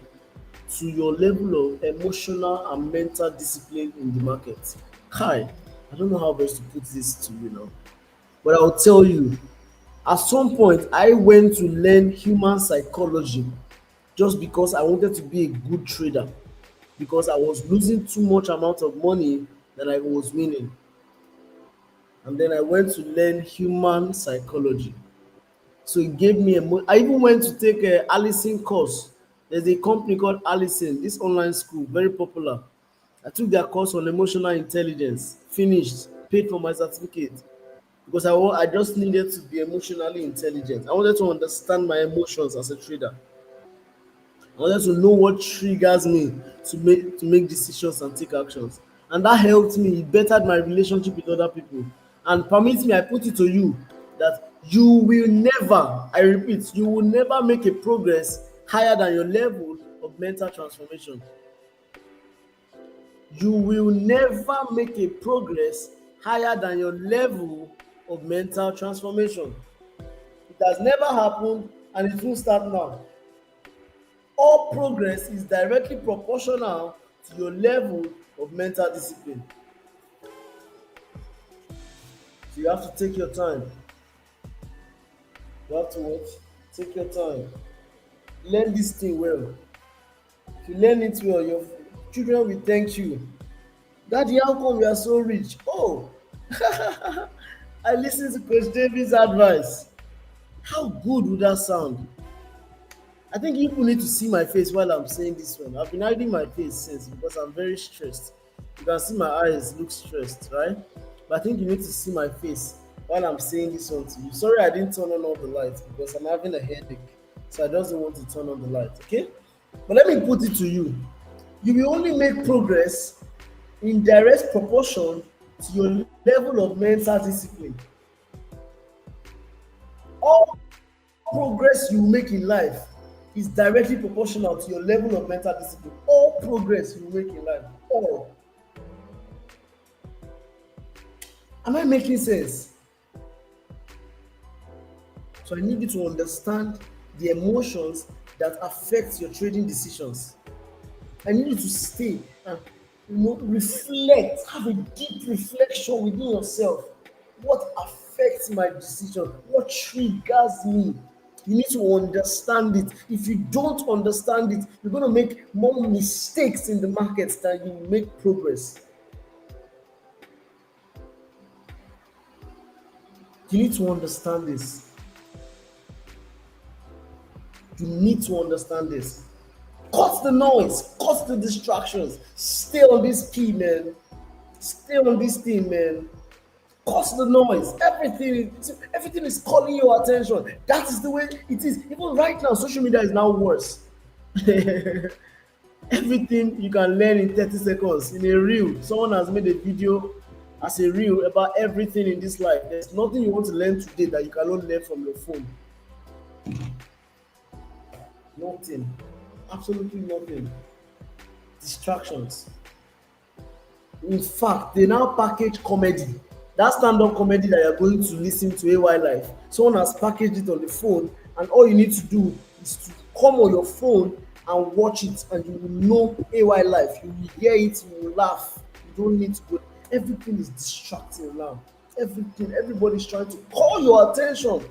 to your level of emotional and mental discipline in the market. Kai, I don't know how best to put this to you now, but I'll tell you. At some point, I went to learn human psychology just because I wanted to be a good trader, because I was losing too much amount of money that I was winning. And then I went to learn human psychology. So it gave me I even went to take a Allison course. There's a company called Allison, this online school, very popular. I took their course on emotional intelligence, finished, paid for my certificate because I just needed to be emotionally intelligent. I wanted to understand my emotions as a trader. I wanted to know what triggers me to make decisions and take actions. And that helped me. It bettered my relationship with other people. And permit me, I put it to you that you will never, I repeat, you will never make a progress higher than your level of mental transformation. You will never make a progress higher than your level of mental transformation. It has never happened and it won't start now. All progress is directly proportional to your level of mental discipline. So you have to take your time. You have to what? Take your time. Learn this thing well. If you learn it well, your children will thank you. Daddy, how come you are so rich? Oh, I listened to Coach David's advice. How good would that sound? I think people need to see my face while I'm saying this one. I've been hiding my face since because I'm very stressed. You can see my eyes look stressed, right? But I think you need to see my face while I'm saying this one to you. Sorry, I didn't turn on all the lights because I'm having a headache. So I just don't want to turn on the light, okay? But let me put it to you. You will only make progress in direct proportion to your level of mental discipline. All progress you make in life is directly proportional to your level of mental discipline. All progress you make in life, all. Am I making sense? So I need you to understand the emotions that affect your trading decisions. I need you to stay and reflect, have a deep reflection within yourself. What affects my decision? What triggers me? You need to understand it. If you don't understand it, you're going to make more mistakes in the markets than you make progress. You need to understand this. You need to understand this. Cut the noise, cut the distractions. Stay on this key, man. Stay on this thing, man. Cut the noise. Everything is calling your attention. That is the way it is. Even right now, social media is now worse. Everything you can learn in 30 seconds in a reel. Someone has made a video as a reel about everything in this life. There's nothing you want to learn today that you cannot learn from your phone. Nothing. Absolutely nothing. Distractions. In fact, they now package comedy. That stand-up comedy that you're going to listen to AY Life. Someone has packaged it on the phone, and all you need to do is to come on your phone and watch it, and you will know AY Life. You will hear it, you will laugh. You don't need to go. Everything is distracting now. Everything, everybody's trying to call your attention.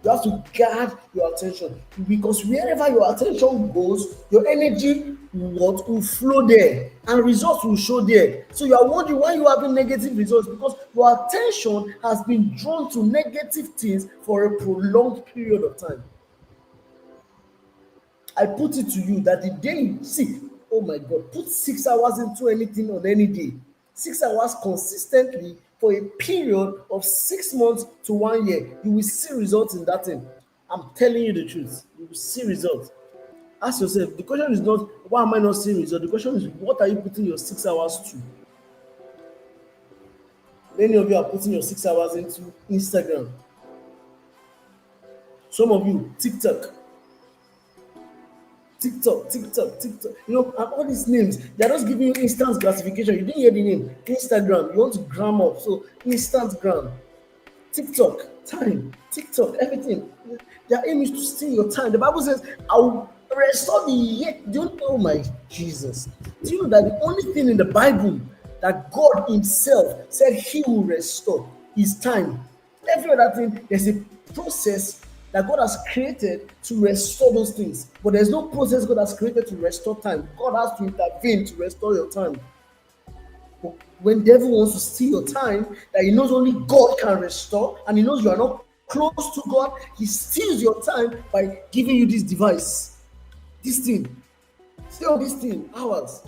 You have to guard your attention, because wherever your attention goes, your energy will flow there and results will show there. So you are wondering why you are having negative results, because your attention has been drawn to negative things for a prolonged period of time. I put it to you that the day you see, oh my God, put 6 hours into anything on any day, 6 hours consistently for a period of 6 months to 1 year, you will see results in that thing. I'm telling you the truth, you will see results. Ask yourself, the question is not why am I not seeing results? The question is, what are you putting your 6 hours to? Many of you are putting your 6 hours into Instagram. Some of you, TikTok. TikTok. You know, and all these names, they're just giving you instant gratification. You didn't hear the name. Instagram, you want to gram up. So, instant gram. TikTok, time. TikTok, everything. Their aim is to steal your time. The Bible says, I will restore the year. Oh my Jesus. Do you know that the only thing in the Bible that God Himself said He will restore is time? Every other thing, there's a process that God has created to restore those things. But there's no process God has created to restore time. God has to intervene to restore your time. But when the devil wants to steal your time, that he knows only God can restore, and he knows you are not close to God, he steals your time by giving you this device, this thing. Stay on this thing, hours,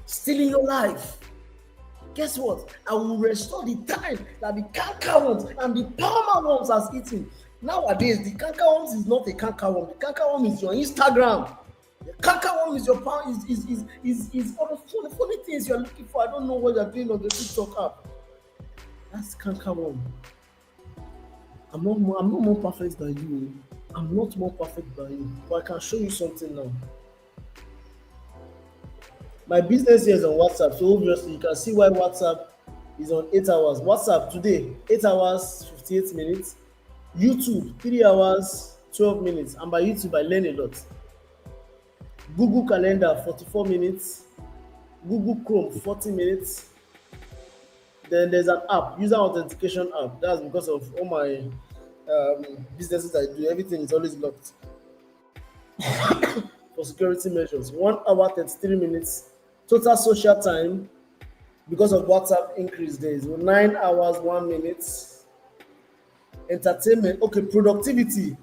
stealing your life. Guess what? I will restore the time that the cankerworms and the palmer worms has eaten. Nowadays, the cankerworms is not a cankerworm. The cankerworm is your Instagram. The cankerworm is your palm. Is all the funny things you're looking for. I don't know what you're doing on the TikTok app. That's cankerworm. I'm not more perfect than you. I'm not more perfect than you. But I can show you something now. My business here is on WhatsApp, so obviously you can see why WhatsApp is on 8 hours. WhatsApp today, 8 hours, 58 minutes. YouTube, 3 hours, 12 minutes. And by YouTube, I learn a lot. Google Calendar, 44 minutes. Google Chrome, 40 minutes. Then there's an app, user authentication app. That's because of all my businesses I do. Everything is always locked for security measures. 1 hour, 33 minutes. Total social time, because of WhatsApp increase days, 9 hours, 1 minute. Entertainment, okay, productivity.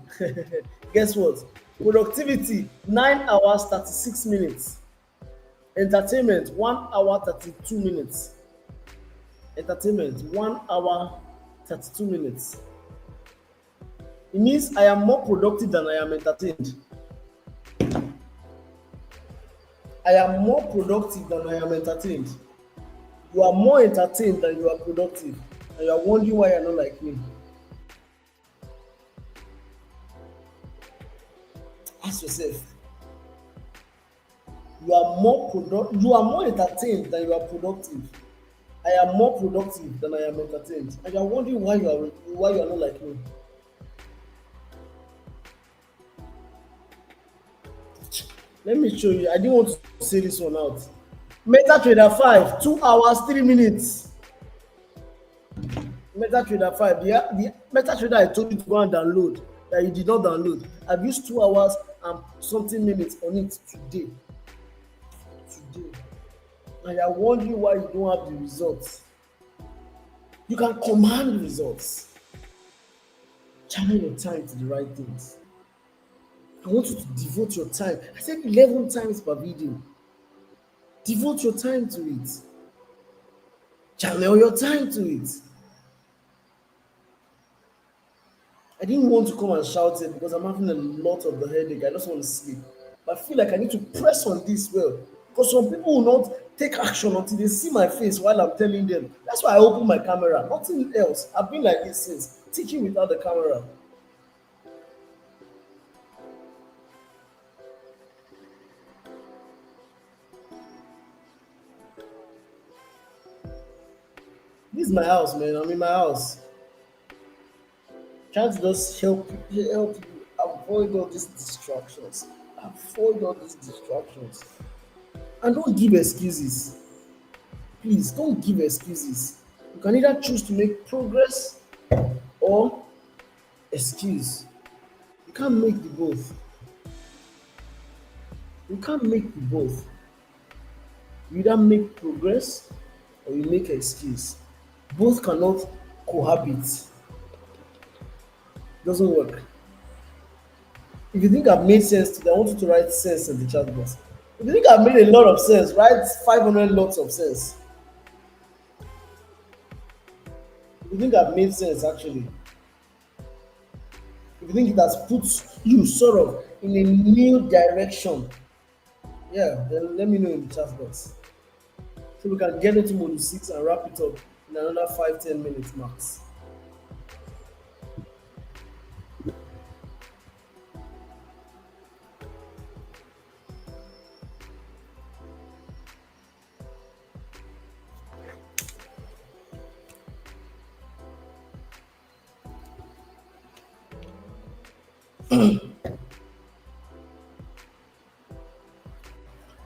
Guess what? Productivity, 9 hours, 36 minutes. Entertainment, 1 hour, 32 minutes. Entertainment, 1 hour, 32 minutes. It means I am more productive than I am entertained. I am more productive than I am entertained. You are more entertained than you are productive. And you are wondering why you're not like me. Ask yourself. You are more entertained than you are productive. I am more productive than I am entertained. And you are wondering why you are not like me. Let me show you. I didn't want to say this one out. MetaTrader 5, 2 hours, 3 minutes. MetaTrader 5. The MetaTrader I told you to go and download, that you did not download. I've used 2 hours and something minutes on it today. And you're wondering why you don't have the results. You can command results. Channel your time to the right things. I want you to devote your time. I said 11 times per video. Devote your time to it. Channel your time to it. I didn't want to come and shout it because I'm having a lot of the headache. I just want to sleep. But I feel like I need to press on this well. Because some people will not take action until they see my face while I'm telling them. That's why I open my camera. Nothing else. I've been like this since. Teaching without the camera. This is my house, man. I'm in my house. Trying to just help you avoid all these distractions. Avoid all these distractions. And don't give excuses. Please don't give excuses. You can either choose to make progress or excuse. You can't make the both. You can't make the both. You either make progress or you make excuse. Both cannot cohabit. Doesn't work. If you think I've made sense today, I want you to write sense in the chat box. If you think I've made a lot of sense, write 500 lots of sense. If you think I've made sense, actually, if you think it has put you sort of in a new direction, yeah, then let me know in the chat box. So we can get into module 6 and wrap it up in another 5-10 minutes max.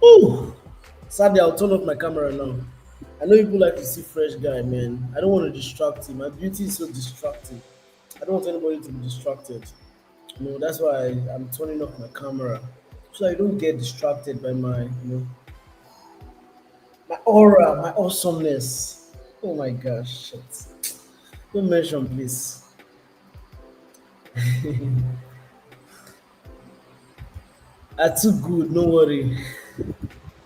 Ooh, sadly, I'll turn off my camera now. I know people like to see fresh guy, man. I don't want to distract him. My beauty is so distracting. I don't want anybody to be distracted. No, that's why I'm turning off my camera so I don't get distracted by my aura, my awesomeness. Oh my gosh, shit. Don't mention, please. Are too good, no worry.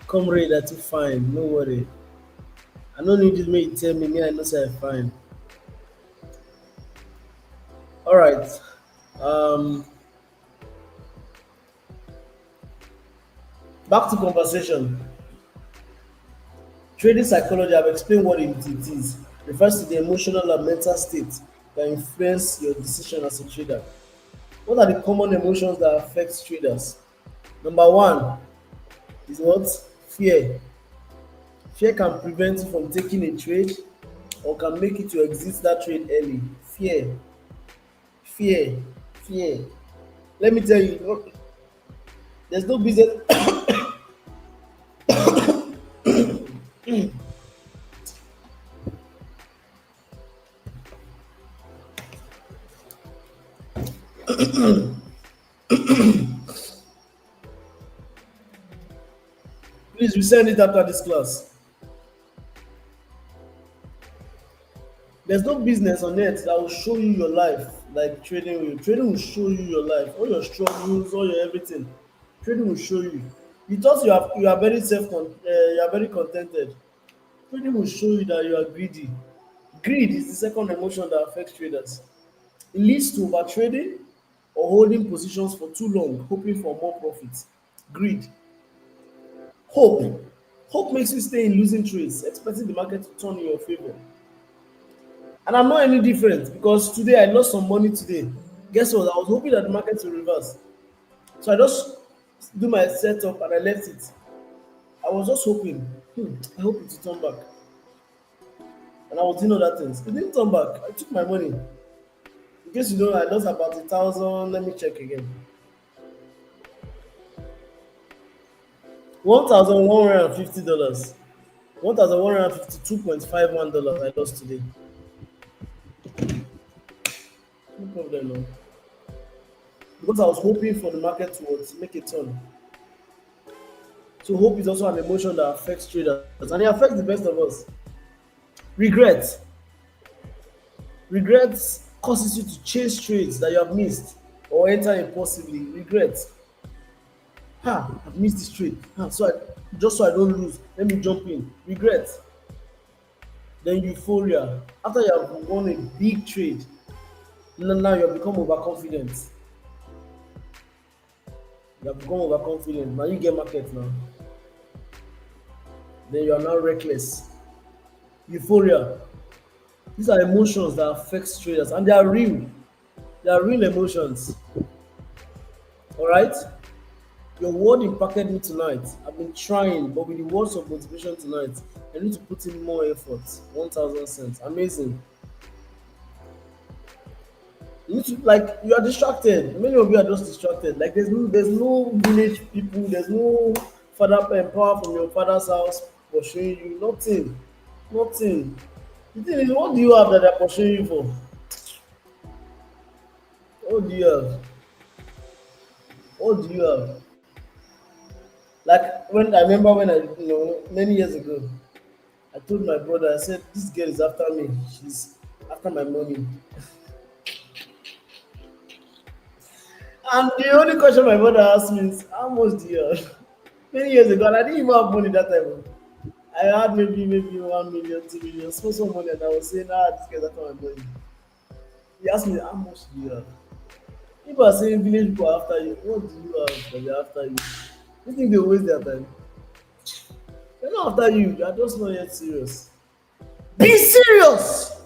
Comrade, are too fine, no worry. I don't need you make tell me, me I know say I fine. All right. Um, Back to conversation. Trading psychology, I've explained what it is. Refers to the emotional and mental state that influence your decision as a trader. What are the common emotions that affect traders? Number one is what? Fear. Fear can prevent you from taking a trade or can make you to exit that trade early. Fear, fear, fear. Let me tell you, there's no business. Please, we send it after this class. There's no business on earth that will show you your life like trading will. Trading will show you your life, all your struggles, all your everything. Trading will show you. You thought you are very you are very contented. Trading will show you that you are greedy. Greed is the second emotion that affects traders. It leads to over trading or holding positions for too long, hoping for more profits. Greed. Hope. Hope makes you stay in losing trades, expecting the market to turn in your favor. And I'm not any different because today I lost some money today. Guess what? I was hoping that the market will reverse. So I just do my setup and I left it. I was just hoping, I hope it will turn back. And I was doing other things. It didn't turn back. I took my money. In case you don't know, I lost about 1,000. Let me check again. $1,150. $1,152.51 I lost today. No problem, no. Because I was hoping for the market to make a turn. So hope is also an emotion that affects traders, and it affects the best of us. Regret. Regret causes you to chase trades that you have missed or enter impulsively. Regret. I've missed this trade. Just so I don't lose, let me jump in. Regret, then euphoria. After you have won a big trade, now you have become overconfident. You have become overconfident. Now you get market now. Then you are now reckless. Euphoria. These are emotions that affect traders, and they are real. They are real emotions. All right. Your word impacted me tonight. I've been trying, but with the words of motivation tonight, I need to put in more effort. 1,000 cents. Amazing. You need to, like, you are distracted. Many of you are just distracted. Like there's no village people, there's no father power from your father's house pursuing you. Nothing. Nothing. The thing is, what do you have that they're pursuing you for? What do you have? What do you have? Like when I remember when many years ago, I told my brother, I said, this girl is after me. She's after my money. And the only question my brother asked me is, how much do you have? Many years ago, and I didn't even have money that time. I had maybe 1 million, 2 million, small money, and I was saying, this girl is after my money. He asked me, how much do you have? People are saying village people are after you. What do you have that they're after you? You think they waste their time? They're not after you. They are just not yet serious. Be serious.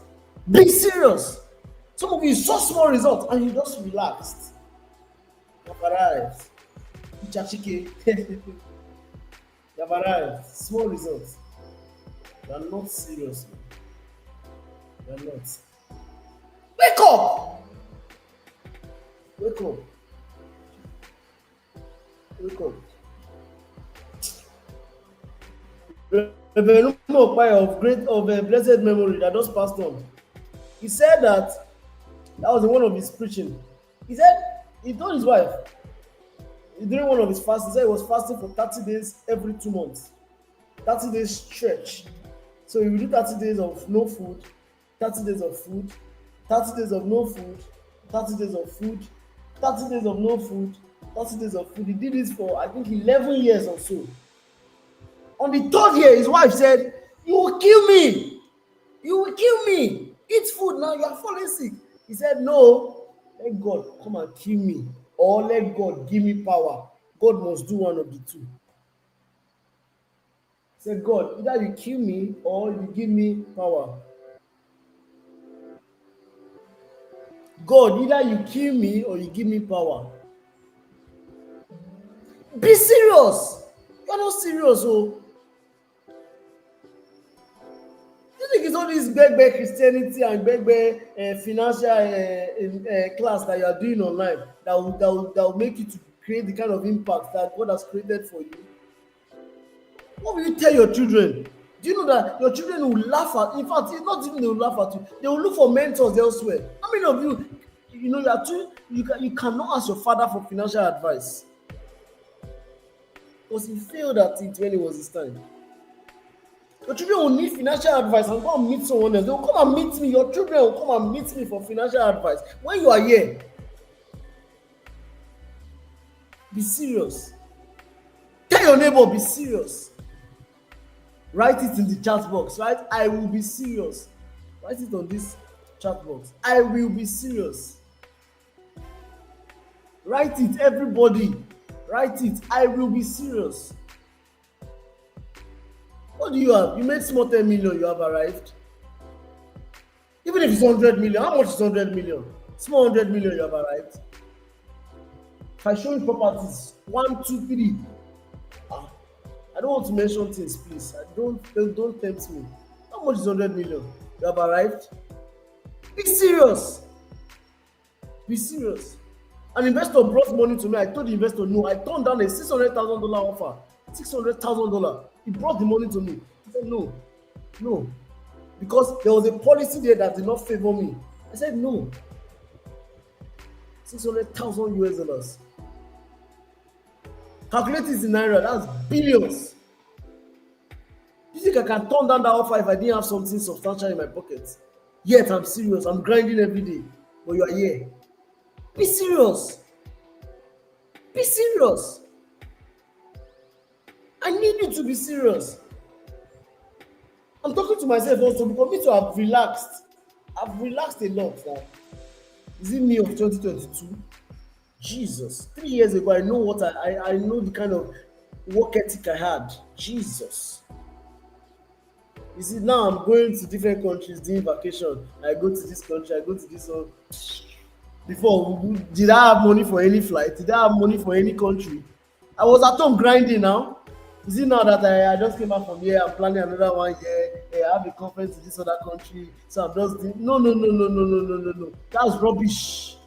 Be serious. Some of you saw small results and you just relaxed. You have arrived. Ichachike. You have arrived. Small results. You are not serious. You are not. Wake up! Wake up. Wake up. Reverend of blessed memory that just passed on. He said that was in one of his preaching. He said he told his wife during one of his fasts, he said he was fasting for 30 days every 2 months. 30 days stretch. So he will do 30 days of no food, 30 days of food, 30 days of no food, 30 days of food, 30 days of no food, 30 days of food. He did this for I think 11 years or so. On the third year, his wife said, you will kill me. You will kill me. Eat food now, you are falling sick. He said, no, let God come and kill me. Or let God give me power. God must do one of the two. He said, God, either you kill me or you give me power. God, either you kill me or you give me power. Be serious. You're not serious, oh. You think it's all this big Christianity and big financial class that you are doing online that will make you to create the kind of impact that God has created for you? What will you tell your children? Do you know that your children will laugh at? In fact, it's not even they will laugh at you. They will look for mentors elsewhere. How many of you, you cannot ask your father for financial advice because he failed at it when it was his time. Your children will need financial advice and go and meet someone else. They will come and meet me. Your children will come and meet me for financial advice. When you are here, be serious. Tell your neighbor, be serious. Write it in the chat box, right? I will be serious. Write it on this chat box. I will be serious. Write it, everybody. Write it. I will be serious. What do you have? You made small 10 million, you have arrived. Even if it's 100 million, how much is 100 million? Small 100 million, you have arrived. If I show you properties, 1, 2, 3. I don't want to mention things, please. Don't tempt me. How much is 100 million? You have arrived. Be serious. Be serious. An investor brought money to me. I told the investor no. I turned down a $600,000 offer. $600,000. He brought the money to me. He said no, because there was a policy there that did not favor me. I said no. 600,000 US dollars. Calculate it in Naira, that's billions. You think I can turn down that offer if I didn't have something substantial in my pocket? Yet I'm serious. I'm grinding every day. But you are here. Be serious. Be serious. I need you to be serious. I'm talking to myself also because me too have relaxed. I've relaxed a lot now. Is it me of 2022? Jesus. 3 years ago, I know what I know the kind of work ethic I had. Jesus. You see, now I'm going to different countries doing vacation. I go to this country, I go to this one. Before, did I have money for any flight? Did I have money for any country? I was at home grinding now. Is it now that I just came back from here? I'm planning another one year. Hey, I have a conference in this other country. So I'm just doing. No, no, no, no, no, no, no, no, no. That's rubbish.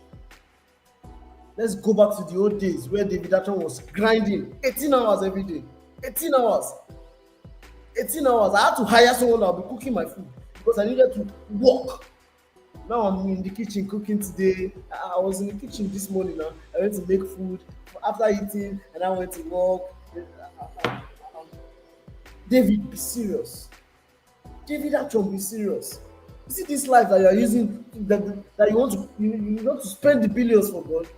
Let's go back to the old days where David Atton was grinding 18 hours every day. 18 hours. 18 hours. I had to hire someone that would be cooking my food because I needed to work. Now I'm in the kitchen cooking today. I was in the kitchen this morning now. I went to make food. After eating, and I went to work. David, be serious. David Atron, be serious. You see this life that you are using, that you want to spend the billions for God.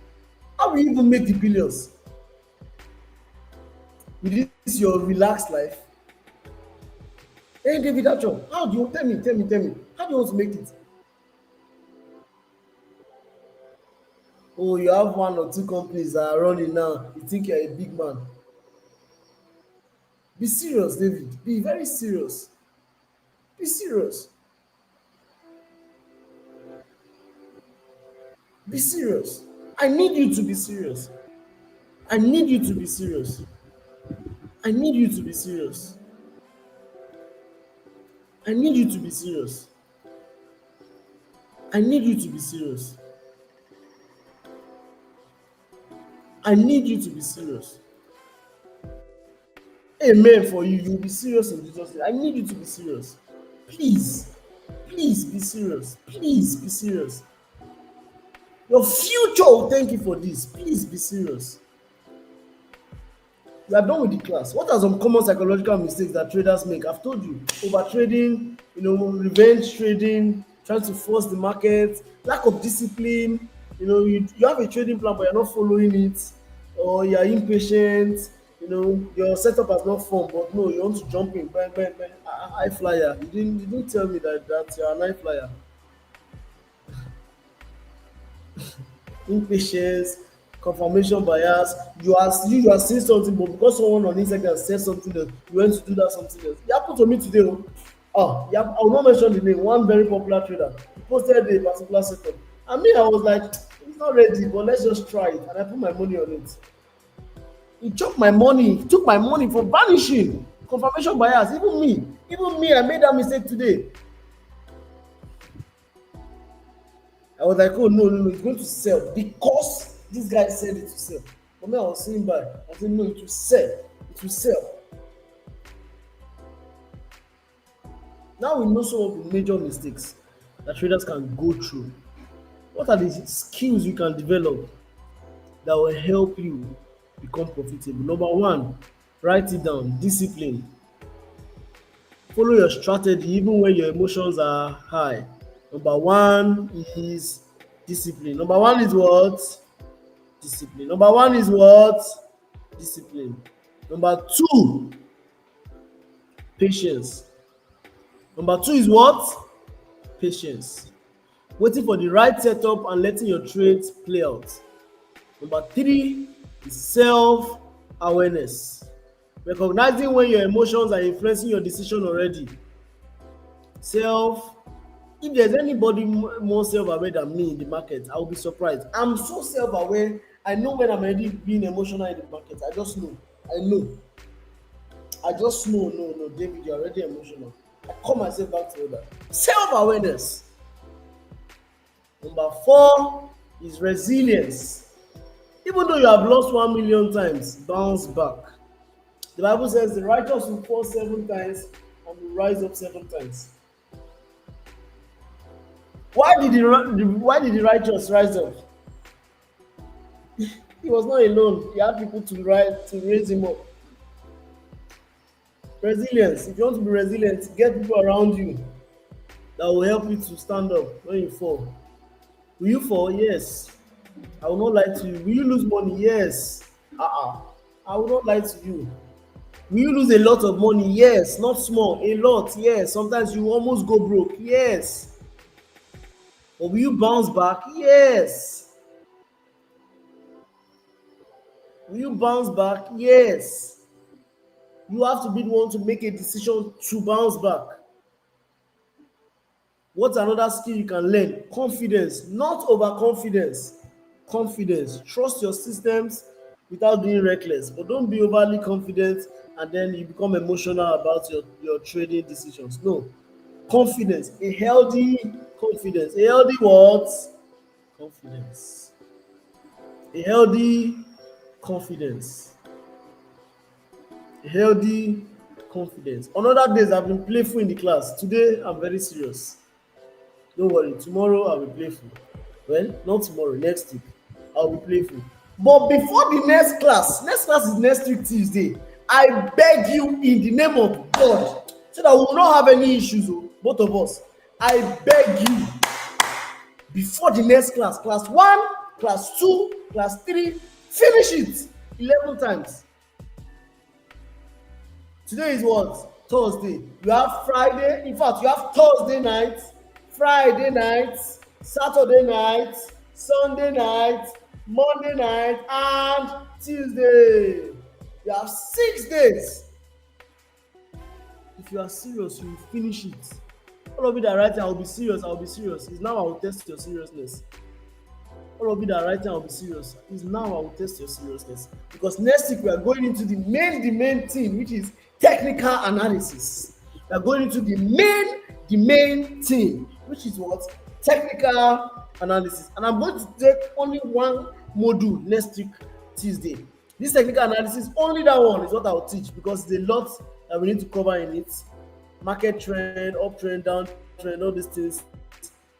How will you even make the billions? With this your relaxed life? Hey David Atron, how do you tell me? How do you want to make it? Oh, you have one or two companies that are running now. You think you're a big man. Be serious, David. Be very serious. Be serious. Be serious. I need you to be serious. I need you to be serious. I need you to be serious. I need you to be serious. I need you to be serious. I need you to be serious. Amen for you. You'll be serious in Jesus' name. I need you to be serious. Please. Please be serious. Please be serious. Your future will thank you for this. Please be serious. We are done with the class. What are some common psychological mistakes that traders make? I've told you. Over trading, revenge trading, trying to force the market, lack of discipline. You have a trading plan, but you're not following it, or you're impatient. Your setup has not formed, but no, you want to jump in, bang, bang, bang, high flyer. You didn't tell me that you're an high flyer. Impatience, confirmation bias. You are saying something, but because someone on Instagram said something else, you want to do that something else. It happened to me today. Yeah, I will not mention the name. One very popular trader, he posted a particular setup, and me, I was like, it's not ready, but let's just try it, and I put my money on it. He took my money. He took my money for vanishing. Confirmation bias. Even me, I made that mistake today. I was like, oh no, no, no, it's going to sell because this guy said it to sell. For me, I was saying back. I said, no, it will sell. It will sell. Now we know some of the major mistakes that traders can go through. What are the skills you can develop that will help you become profitable? Number one, write it down. Discipline. Follow your strategy even when your emotions are high. Number one is discipline. Number one is what? Discipline. Number one is what? Discipline. Number two, patience. Number two is what? Patience. Waiting for the right setup and letting your trades play out. Number three is self-awareness. Recognizing when your emotions are influencing your decision already. If there's anybody more self-aware than me in the market, I'll be surprised. I'm so self-aware. I know when I'm already being emotional in the market. I just know. I just know. No, David, you're already emotional. I call myself back to order. Self-awareness. Number four is resilience. Even though you have lost 1 million times, bounce back. The Bible says the righteous will fall 7 times and will rise up 7 times. Why did the righteous rise up? He was not alone. He had people to raise him up. Resilience. If you want to be resilient, get people around you that will help you to stand up when you fall. Will you fall? Yes. I will not lie to you. Will you lose money? Yes. I will not lie to you. Will you lose a lot of money? Yes. Not small, a lot. Yes. Sometimes you almost go broke. Yes. But will you bounce back? Yes. Will you bounce back? Yes. You have to be the one to make a decision to bounce back. What's another skill you can learn? Confidence, not overconfidence. Confidence. Trust your systems without being reckless, but don't be overly confident and then you become emotional about your trading decisions. No. Confidence. A healthy confidence. A healthy what? Confidence. A healthy confidence. A healthy confidence. On other days, I've been playful in the class. Today, I'm very serious. Don't worry, tomorrow I'll be playful. Well, not tomorrow, next week. I'll be playful. But before the next class is next week Tuesday. I beg you in the name of God, so that we will not have any issues, oh, both of us. I beg you, before the next class, class 1, class 2, class 3, finish it 11 times. Today is what? Thursday. You have Friday. In fact, you have Thursday night, Friday night, Saturday night, Sunday night, Monday night, and Tuesday. You have 6 days. If you are serious, you will finish it. All of you that write, I will be serious, I will be serious. It's now I will test your seriousness. All of you that write, I will be serious. It's now I will test your seriousness. Because next week we are going into the main thing, which is technical analysis. We are going into the main thing, which is what? Technical analysis. And I'm going to take only one module next week, Tuesday. This technical analysis, only that one is what I will teach because there's a lot that we need to cover in it. Market trend, uptrend, downtrend, all these things.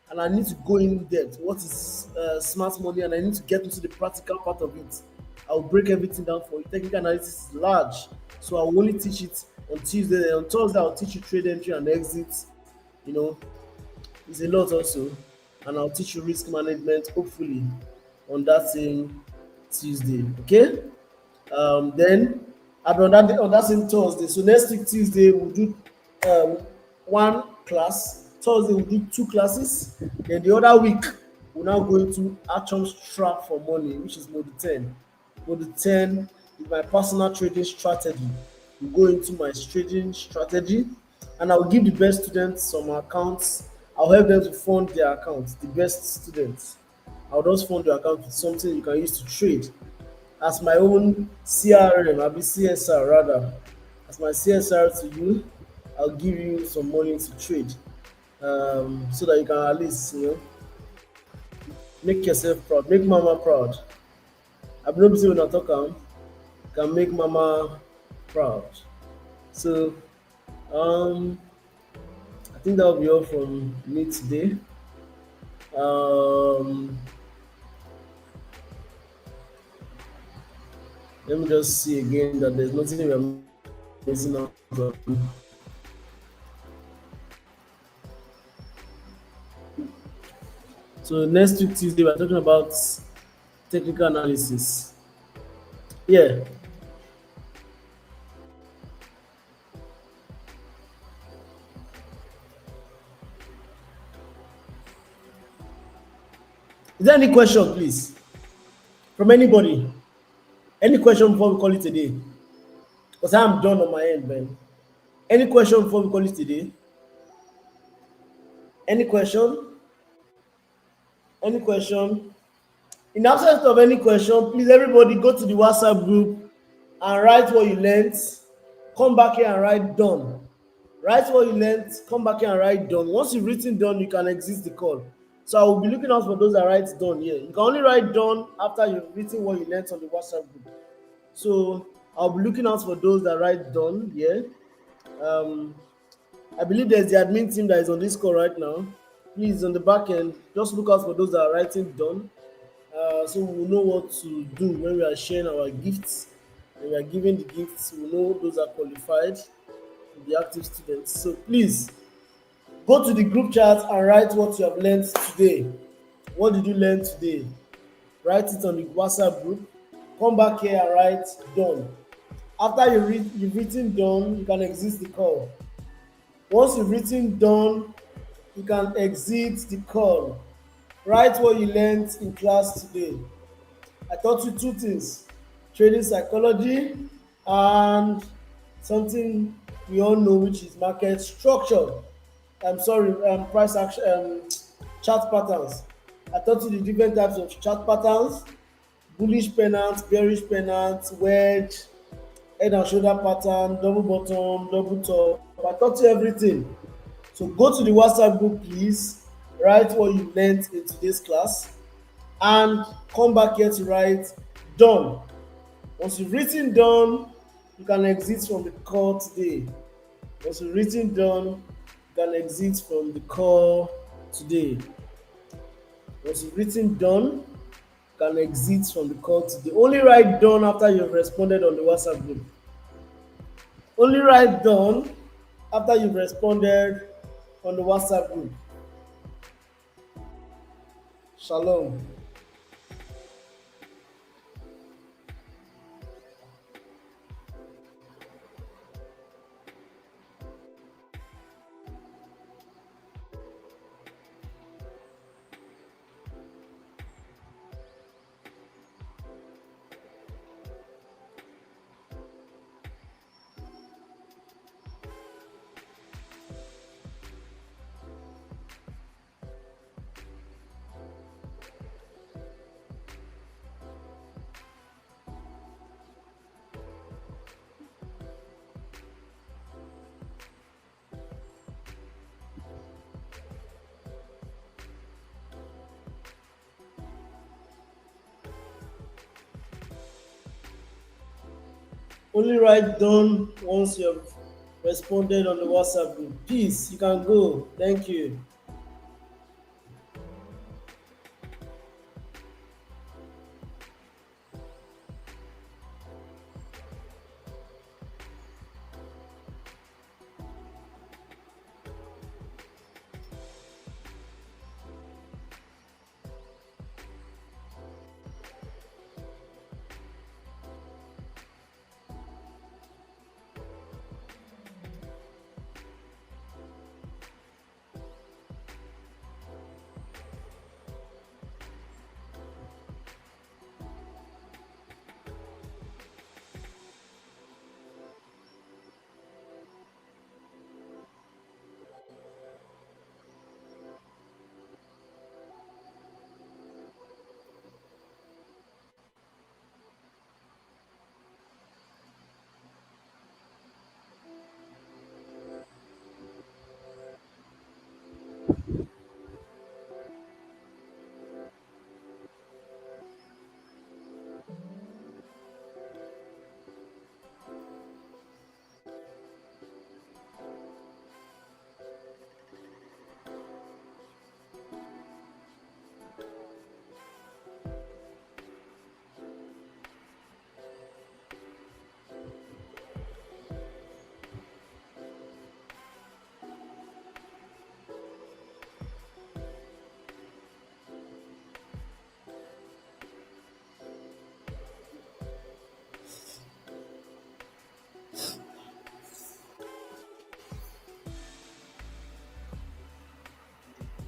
And I need to go in depth. What is smart money? And I need to get into the practical part of it. I will break everything down for you. Technical analysis is large, so I will only teach it on Tuesday. On Thursday, I'll teach you trade entry and exit. You know, it's a lot also, and I'll teach you risk management. Hopefully, on that same Tuesday. Okay. Then on that same Thursday. So next week Tuesday we'll do one class. Thursday we'll do 2 classes. Then the other week we'll now go into Atom's Trap for Money, which is module 10. Module 10 is my personal trading strategy. We go into my trading strategy, and I'll give the best students some accounts. I'll help them to fund their accounts. The best students, I'll just fund your account with something you can use to trade. As my own CRM, I'll be CSR rather. As my CSR to you, I'll give you some money to trade, so that you can at least, make yourself proud, make mama proud. I've been able when I talk can make mama proud. So, I think that will be all from me today. Let me just see again that there's nothing we're missing out on. So next week Tuesday we're talking about technical analysis. Yeah. Is there any question, please, from anybody? Any question before we call it a day? Because I'm done on my end, man. Any question before we call it a day? Any question? Any question? In absence of any question, please everybody go to the WhatsApp group and write what you learned. Come back here and write done. Write what you learned, come back here and write done. Once you've written done, you can exit the call. So I will be looking out for those that write done here. You can only write done after you've written what you learned on the WhatsApp group. So I'll be looking out for those that write done here. I believe there's the admin team that is on this call right now. Please, on the back end, just look out for those that are writing done. So we'll know what to do when we are sharing our gifts. When we are giving the gifts, we'll know those are qualified, the active students. So please, go to the group chat and write what you have learned today. What did you learn today? Write it on the WhatsApp group. Come back here and write done. After you've written done, you can exit the call. Once you've written done, you can exit the call. Write what you learned in class today. I taught you two things: trading psychology and something we all know, which is market structure. I'm sorry, price action, chart patterns. I taught you the different types of chart patterns: bullish pennant, bearish pennant, wedge, head and shoulder pattern, double bottom, double top. I taught you everything. So go to the WhatsApp group, please. Write what you learned in today's class and come back here to write done. Once you've written done, you can exit from the call today. Once you've written done, you can exit from the call today. Once you've written done, you can exit from the call today. Only write done after you've responded on the WhatsApp group. Only write done after you've responded on the WhatsApp group. Shalom. Only write done once you have responded on the WhatsApp group. Peace. You can go. Thank you.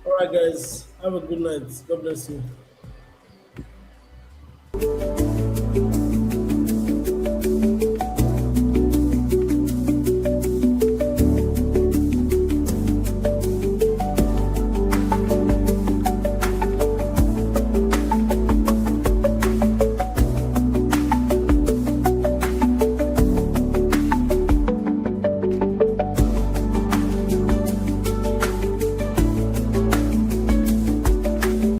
All right, guys. Have a good night. God bless you.